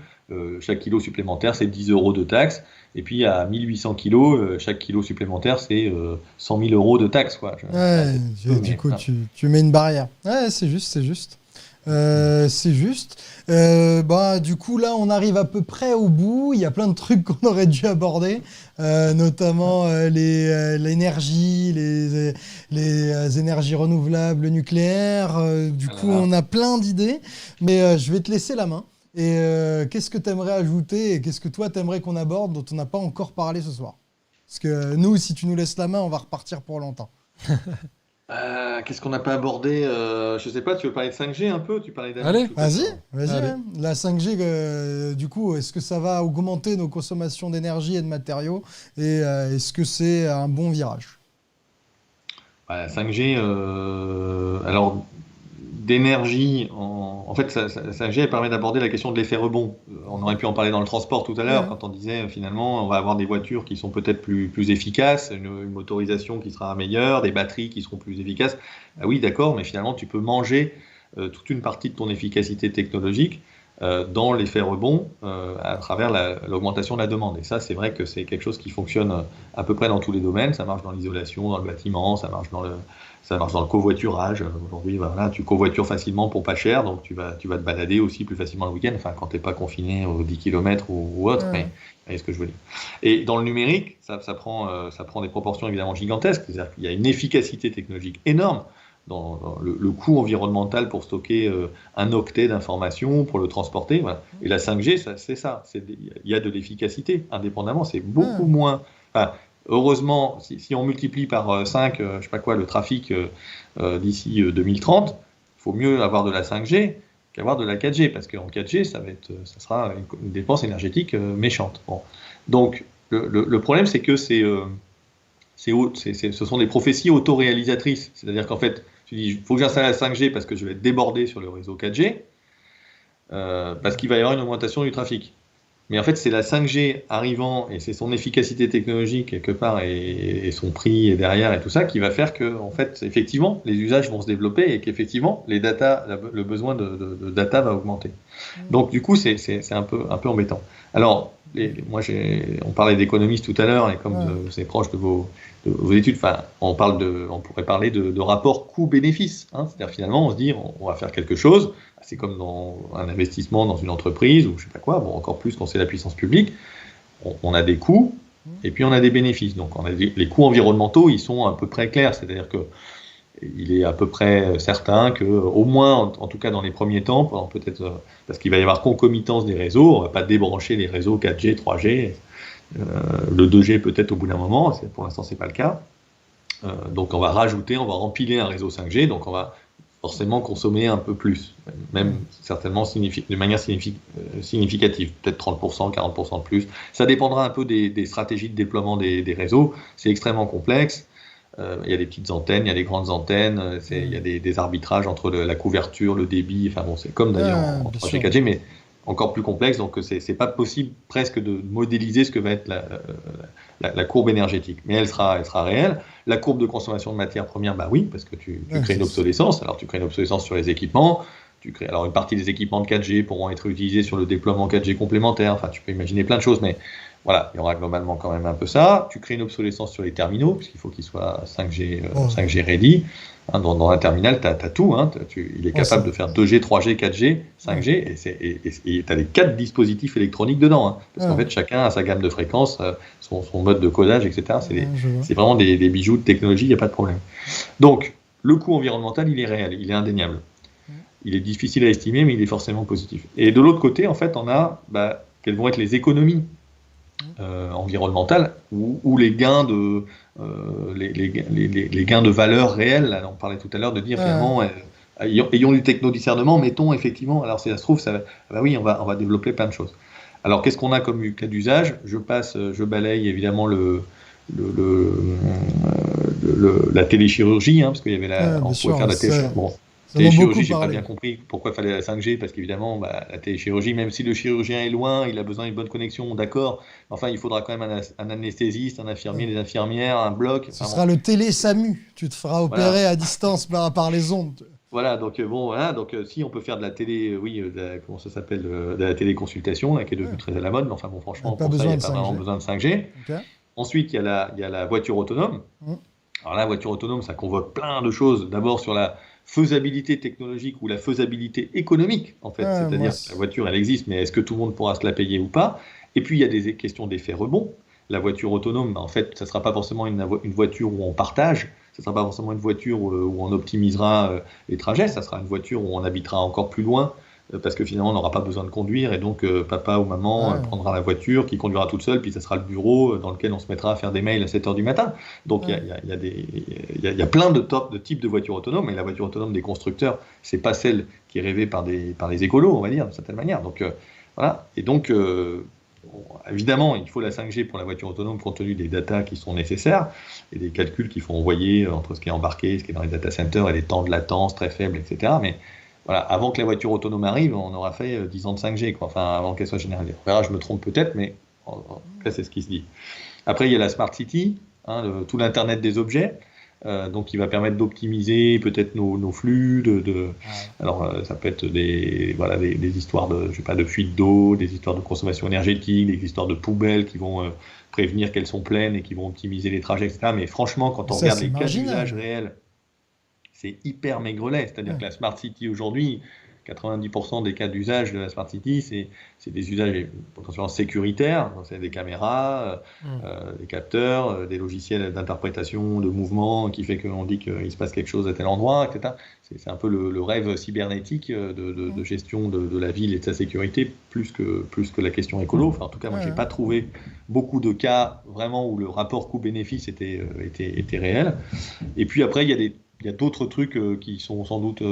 chaque kilo supplémentaire c'est 10 euros de taxe, et puis à 1800 kilos, chaque kilo supplémentaire c'est 100 000 euros de taxe, quoi. Ouais, du Mais coup, voilà. tu mets une barrière. Ouais, c'est juste, c'est juste. C'est juste. Du coup, là, on arrive à peu près au bout. Il y a plein de trucs qu'on aurait dû aborder, notamment l'énergie, les énergies renouvelables, le nucléaire. Du coup, Voilà. on a plein d'idées, mais je vais te laisser la main. Et qu'est-ce que tu aimerais ajouter et qu'est-ce que toi, tu aimerais qu'on aborde dont on n'a pas encore parlé ce soir? Parce que nous, si tu nous laisses la main, on va repartir pour longtemps. Qu'est-ce qu'on n'a pas abordé? Je sais pas, tu veux parler de 5G un peu? Tu parlais Allez, d'Ami tout à Vas-y, l'heure. vas-y. allez. Ouais. La 5G, du coup, est-ce que ça va augmenter nos consommations d'énergie et de matériaux? Et est-ce que c'est un bon virage? Voilà, 5G, alors d'énergie, en fait, 5G elle permet d'aborder la question de l'effet rebond. On aurait pu en parler dans le transport tout à l'heure, Ouais. quand on disait finalement on va avoir des voitures qui sont peut-être plus efficaces, une motorisation qui sera meilleure, des batteries qui seront plus efficaces. Ah oui, d'accord, mais finalement tu peux manger toute une partie de ton efficacité technologique dans l'effet rebond à travers l'augmentation de la demande. Et ça, c'est vrai que c'est quelque chose qui fonctionne à peu près dans tous les domaines. Ça marche dans l'isolation, dans le bâtiment, ça marche dans le covoiturage. Aujourd'hui, voilà, tu covoitures facilement pour pas cher, donc tu vas te balader aussi plus facilement le week-end, enfin quand tu n'es pas confiné aux 10 km ou autre, mais Ouais. vous voyez ce que je veux dire. Et dans le numérique, ça prend des proportions évidemment gigantesques, c'est-à-dire qu'il y a une efficacité technologique énorme dans le coût environnemental pour stocker un octet d'informations, pour le transporter. Voilà. Et la 5G, c'est ça. Il y a de l'efficacité, indépendamment. C'est beaucoup Ouais. moins. Enfin, heureusement, si on multiplie par 5, je sais pas quoi, le trafic d'ici 2030, il faut mieux avoir de la 5G qu'avoir de la 4G, parce qu'en 4G, ça sera une dépense énergétique méchante. Bon. Donc, le problème, c'est que ce sont des prophéties autoréalisatrices. C'est-à-dire qu'en fait, tu dis, il faut que j'installe la 5G parce que je vais être débordé sur le réseau 4G, parce qu'il va y avoir une augmentation du trafic. Mais en fait, c'est la 5G arrivant, et c'est son efficacité technologique quelque part, et son prix et derrière, et tout ça, qui va faire que, en fait, effectivement, les usages vont se développer, et qu'effectivement, le besoin de data va augmenter. Donc, du coup, c'est un peu embêtant. Alors, on parlait d'économistes tout à l'heure, et comme Ouais. c'est proche de vos études, enfin, on pourrait parler de rapport coût-bénéfice. Hein. C'est-à-dire, finalement, on se dit, on va faire quelque chose. C'est comme dans un investissement dans une entreprise, ou je sais pas quoi, bon, encore plus quand c'est la puissance publique. On a des coûts, et puis on a des bénéfices. Donc, les coûts environnementaux, ils sont à peu près clairs. C'est-à-dire que il est à peu près certain que, au moins, en tout cas dans les premiers temps, peut-être parce qu'il va y avoir concomitance des réseaux, on ne va pas débrancher les réseaux 4G, 3G, le 2G peut-être au bout d'un moment, pour l'instant c'est pas le cas. Donc on va empiler un réseau 5G, donc on va forcément consommer un peu plus, même certainement de manière significative, peut-être 30%, 40% de plus. Ça dépendra un peu des stratégies de déploiement des réseaux, c'est extrêmement complexe. Il y a des petites antennes, il y a des grandes antennes, il y a des arbitrages entre la couverture, le débit, enfin bon, c'est comme d'ailleurs Ouais, en bien 3G, sûr. 4G, mais encore plus complexe, donc c'est pas possible presque de modéliser ce que va être la courbe énergétique. Mais elle sera réelle. La courbe de consommation de matières premières, bah oui, parce que tu Ouais, crées une obsolescence. Alors tu crées une obsolescence sur les équipements, alors une partie des équipements de 4G pourront être utilisés sur le déploiement 4G complémentaire, enfin tu peux imaginer plein de choses, mais voilà, il y aura globalement quand même un peu ça. Tu crées une obsolescence sur les terminaux, puisqu'il faut qu'ils soient 5G, 5G ready. Hein, dans un terminal, tu as tout. Hein, il est capable de faire 2G, 3G, 4G, 5G, et tu as les 4 dispositifs électroniques dedans. Hein, parce qu'en fait, chacun a sa gamme de fréquences, son mode de codage, etc. C'est vraiment des bijoux de technologie, il n'y a pas de problème. Donc, le coût environnemental, il est réel, il est indéniable. Il est difficile à estimer, mais il est forcément positif. Et de l'autre côté, en fait, on a quelles vont être les économies environnementales ou les gains de les gains de valeur réelle. Là, on parlait tout à l'heure de dire finalement, ayons du techno-discernement, mettons effectivement, alors si ça se trouve, oui, on va développer plein de choses. Alors qu'est-ce qu'on a comme cas d'usage ? Je balaye évidemment la téléchirurgie, hein, parce qu'il y avait on pouvait faire la téléchirurgie. Bon, téléchirurgie, j'ai pas bien compris pourquoi il fallait la 5G, parce qu'évidemment, la téléchirurgie, même si le chirurgien est loin, il a besoin d'une bonne connexion, d'accord, enfin, il faudra quand même un anesthésiste, un infirmier, des infirmières, un bloc. Ce sera le télé-SAMU, tu te feras opérer à distance par les ondes. Voilà, donc si on peut faire de la télé, comment ça s'appelle, de la téléconsultation, là, qui est devenue très à la mode, mais enfin bon, franchement, pour ça, il n'y a pas vraiment besoin de 5G. Okay. Ensuite, il y a la voiture autonome. Alors la voiture autonome, ça convoque plein de choses. D'abord sur la faisabilité technologique ou la faisabilité économique, en fait. C'est-à-dire que la voiture, elle existe, mais est-ce que tout le monde pourra se la payer ou pas ? Et puis, il y a des questions d'effet rebond. La voiture autonome, en fait, ça ne sera pas forcément une voiture où on partage, ça ne sera pas forcément une voiture où on optimisera les trajets, ça sera une voiture où on habitera encore plus loin, parce que finalement, on n'aura pas besoin de conduire, et donc papa ou maman prendra la voiture, qui conduira toute seule, puis ça sera le bureau dans lequel on se mettra à faire des mails à 7h du matin. Donc il y a plein de types de voitures autonomes, et la voiture autonome des constructeurs, c'est pas celle qui est rêvée par les écolos, on va dire, d'une certaine manière. Donc voilà, et donc évidemment, il faut la 5G pour la voiture autonome compte tenu des datas qui sont nécessaires et des calculs qu'il faut envoyer entre ce qui est embarqué, ce qui est dans les data centers et les temps de latence très faibles, etc. Mais voilà, avant que la voiture autonome arrive, on aura fait 10 ans de 5G, quoi. Enfin, avant qu'elle soit généralisée. On verra, je me trompe peut-être, mais en tout cas, c'est ce qui se dit. Après, il y a la Smart City, tout l'Internet des objets, donc qui va permettre d'optimiser peut-être nos flux. Alors, ça peut être des histoires de fuite d'eau, des histoires de consommation énergétique, des histoires de poubelles qui vont prévenir qu'elles sont pleines et qui vont optimiser les trajets, etc. Mais franchement, quand on regarde les cas d'usage réels, c'est hyper maigrelet. C'est-à-dire que la Smart City aujourd'hui, 90% des cas d'usage de la Smart City, c'est des usages potentiellement sécuritaires. Donc, c'est des caméras, des capteurs, des logiciels d'interprétation de mouvements qui fait qu'on dit qu'il se passe quelque chose à tel endroit, etc. C'est un peu le rêve cybernétique de gestion de la ville et de sa sécurité, plus que la question écolo. Enfin, en tout cas, moi, j'ai pas trouvé beaucoup de cas vraiment où le rapport coût-bénéfice était réel. Et puis après, il y a d'autres trucs qui sont sans doute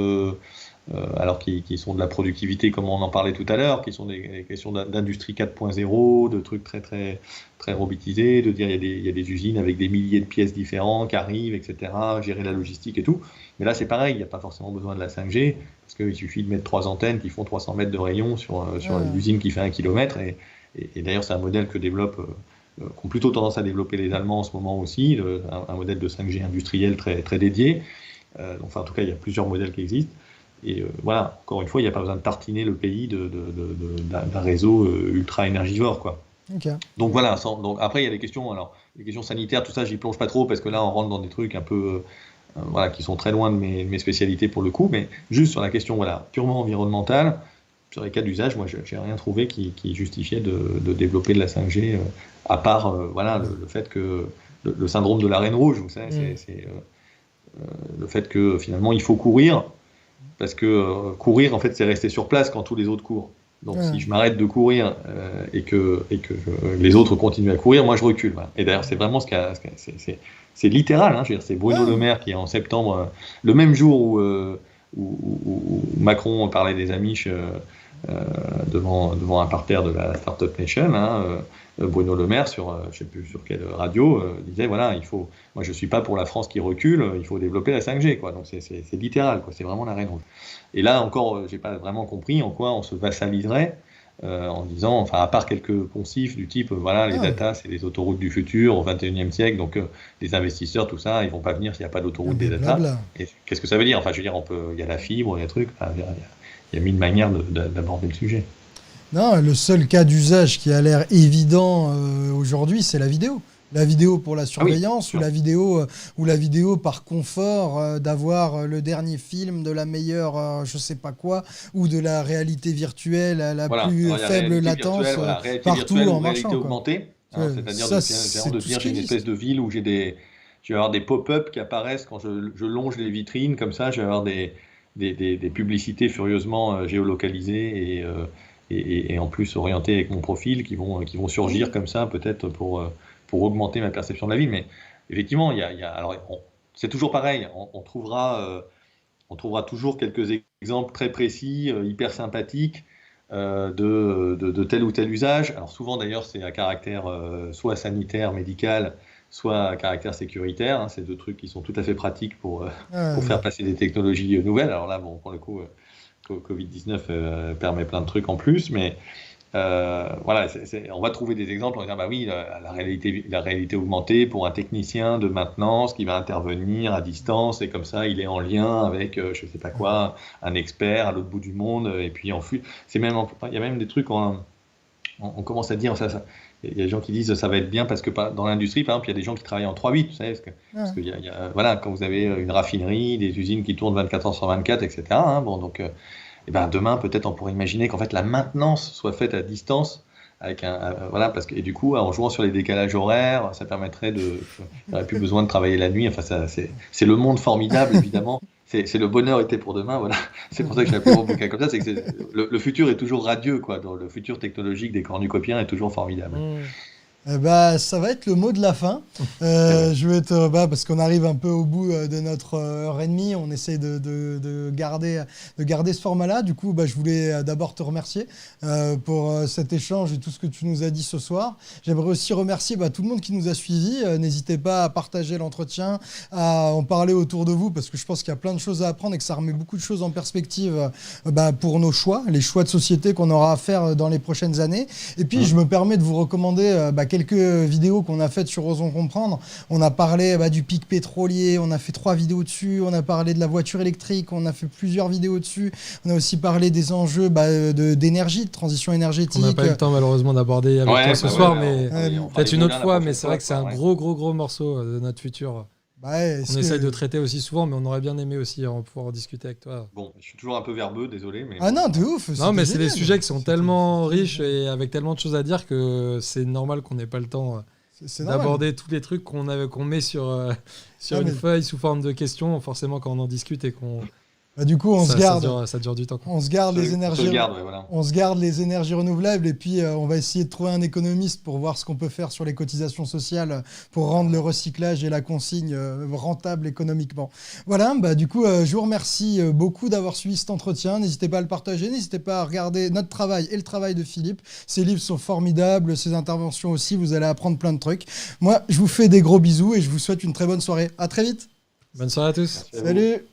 qui sont de la productivité comme on en parlait tout à l'heure, qui sont des questions d'industrie 4.0, de trucs très très très robotisés, de dire il y a des usines avec des milliers de pièces différentes qui arrivent, etc., gérer la logistique et tout. Mais là c'est pareil, il n'y a pas forcément besoin de la 5G, parce qu'il suffit de mettre 3 antennes qui font 300 mètres de rayon sur l'usine qui fait 1 km, et d'ailleurs c'est un modèle qu'ont plutôt tendance à développer les Allemands en ce moment aussi, un modèle de 5G industriel très, très dédié. Enfin, en tout cas, il y a plusieurs modèles qui existent. Et voilà, encore une fois, il n'y a pas besoin de tartiner le pays d'un réseau ultra énergivore, quoi. Okay. Donc voilà, donc après, il y a les questions sanitaires, tout ça, j'y plonge pas trop, parce que là, on rentre dans des trucs un peu qui sont très loin de mes spécialités pour le coup, mais juste sur la question purement environnementale, sur les cas d'usage, moi, je n'ai rien trouvé qui justifiait de développer de la 5G, à part le fait que le syndrome de la reine rouge, vous savez, c'est le fait que finalement, il faut courir, parce que courir, en fait, c'est rester sur place quand tous les autres courent. Donc, si je m'arrête de courir et que les autres continuent à courir, moi, je recule. Voilà. Et d'ailleurs, c'est vraiment c'est littéral. Hein, je veux dire, c'est Bruno Le Maire qui, en septembre, le même jour où Macron parlait des Amish devant un parterre de la Startup Nation, Bruno Le Maire, je ne sais plus sur quelle radio, disait moi je ne suis pas pour la France qui recule, il faut développer la 5G. Quoi. Donc c'est littéral, quoi. C'est vraiment la reine rouge. Et là encore, je n'ai pas vraiment compris en quoi on se vassaliserait en disant, enfin, à part quelques poncifs du type, les data, c'est les autoroutes du futur au XXIe siècle, donc les investisseurs, tout ça, ils ne vont pas venir s'il n'y a pas d'autoroute des data. Et qu'est-ce que ça veut dire ? Enfin, je veux dire, il y a la fibre, il y a des trucs, il y a mille manières d'aborder le sujet. Non, le seul cas d'usage qui a l'air évident aujourd'hui, c'est la vidéo. La vidéo pour la surveillance oui, ou la vidéo par confort d'avoir le dernier film de la meilleure je sais pas quoi ou de la réalité virtuelle à la plus faible latence partout en marchant. Réalité augmentée, hein, c'est-à-dire de dire j'ai une espèce de ville où je vais avoir des pop-up qui apparaissent quand je longe les vitrines, comme ça je vais avoir des publicités furieusement géolocalisées et en plus orientées avec mon profil qui vont surgir comme ça peut-être pour augmenter ma perception de la vie. Mais effectivement, alors, c'est toujours pareil, on trouvera toujours quelques exemples très précis, hyper sympathiques de tel ou tel usage. Alors souvent d'ailleurs c'est à caractère soit sanitaire, médical, soit à caractère sécuritaire. Hein, c'est deux trucs qui sont tout à fait pratiques pour faire passer des technologies nouvelles. Alors là, bon, pour le coup, Covid-19 permet plein de trucs en plus, mais voilà, on va trouver des exemples, on va dire, bah oui, la réalité augmentée pour un technicien de maintenance qui va intervenir à distance, et comme ça, il est en lien avec, je sais pas quoi, un expert à l'autre bout du monde, et puis en flux. Il y a même des trucs, on commence à dire, il y a des gens qui disent ça va être bien parce que dans l'industrie, par exemple, il y a des gens qui travaillent en 3/8, vous savez, parce que voilà, quand vous avez une raffinerie, des usines qui tournent 24 heures sur 24, etc. Hein, bon, donc, et ben demain, peut-être, on pourrait imaginer qu'en fait, la maintenance soit faite à distance, avec voilà, et du coup, en jouant sur les décalages horaires, ça permettrait il n'y aurait plus besoin de travailler la nuit. Enfin, c'est le monde formidable, évidemment. C'est le bonheur était pour demain, voilà. C'est pour ça que j'ai appelé mon bouquin comme ça. C'est que le futur est toujours radieux, quoi. Le futur technologique des cornucopiens est toujours formidable. Ça va être le mot de la fin. Je vais parce qu'on arrive un peu au bout de notre heure et demie. On essaie de garder ce format-là. Du coup, je voulais d'abord te remercier pour cet échange et tout ce que tu nous as dit ce soir. J'aimerais aussi remercier tout le monde qui nous a suivis. N'hésitez pas à partager l'entretien, à en parler autour de vous, parce que je pense qu'il y a plein de choses à apprendre et que ça remet beaucoup de choses en perspective pour nos choix, les choix de société qu'on aura à faire dans les prochaines années. Et puis, je me permets de vous recommander quelques vidéos qu'on a faites sur Osons Comprendre. On a parlé du pic pétrolier, on a fait 3 vidéos dessus, on a parlé de la voiture électrique, on a fait plusieurs vidéos dessus. On a aussi parlé des enjeux d'énergie, de transition énergétique. On n'a pas eu le temps malheureusement d'aborder avec toi ce soir, mais peut-être une autre fois, mais c'est vrai que c'est un gros morceau de notre futur. On essaye de traiter aussi souvent, mais on aurait bien aimé aussi pouvoir en discuter avec toi. Bon, je suis toujours un peu verbeux, désolé. Mais ah non, de ouf. Non, mais c'est des sujets qui sont tellement riches et avec tellement de choses à dire que c'est normal qu'on n'ait pas le temps d'aborder tous les trucs qu'on met sur une feuille sous forme de questions. Forcément, quand on en discute et qu'on... du coup, ça dure du temps. On se garde les énergies. On se garde les énergies renouvelables et puis on va essayer de trouver un économiste pour voir ce qu'on peut faire sur les cotisations sociales pour rendre le recyclage et la consigne rentable économiquement. Voilà, du coup, je vous remercie beaucoup d'avoir suivi cet entretien. N'hésitez pas à le partager, n'hésitez pas à regarder notre travail et le travail de Philippe. Ses livres sont formidables, ses interventions aussi. Vous allez apprendre plein de trucs. Moi, je vous fais des gros bisous et je vous souhaite une très bonne soirée. À très vite. Bonne soirée à tous. Salut.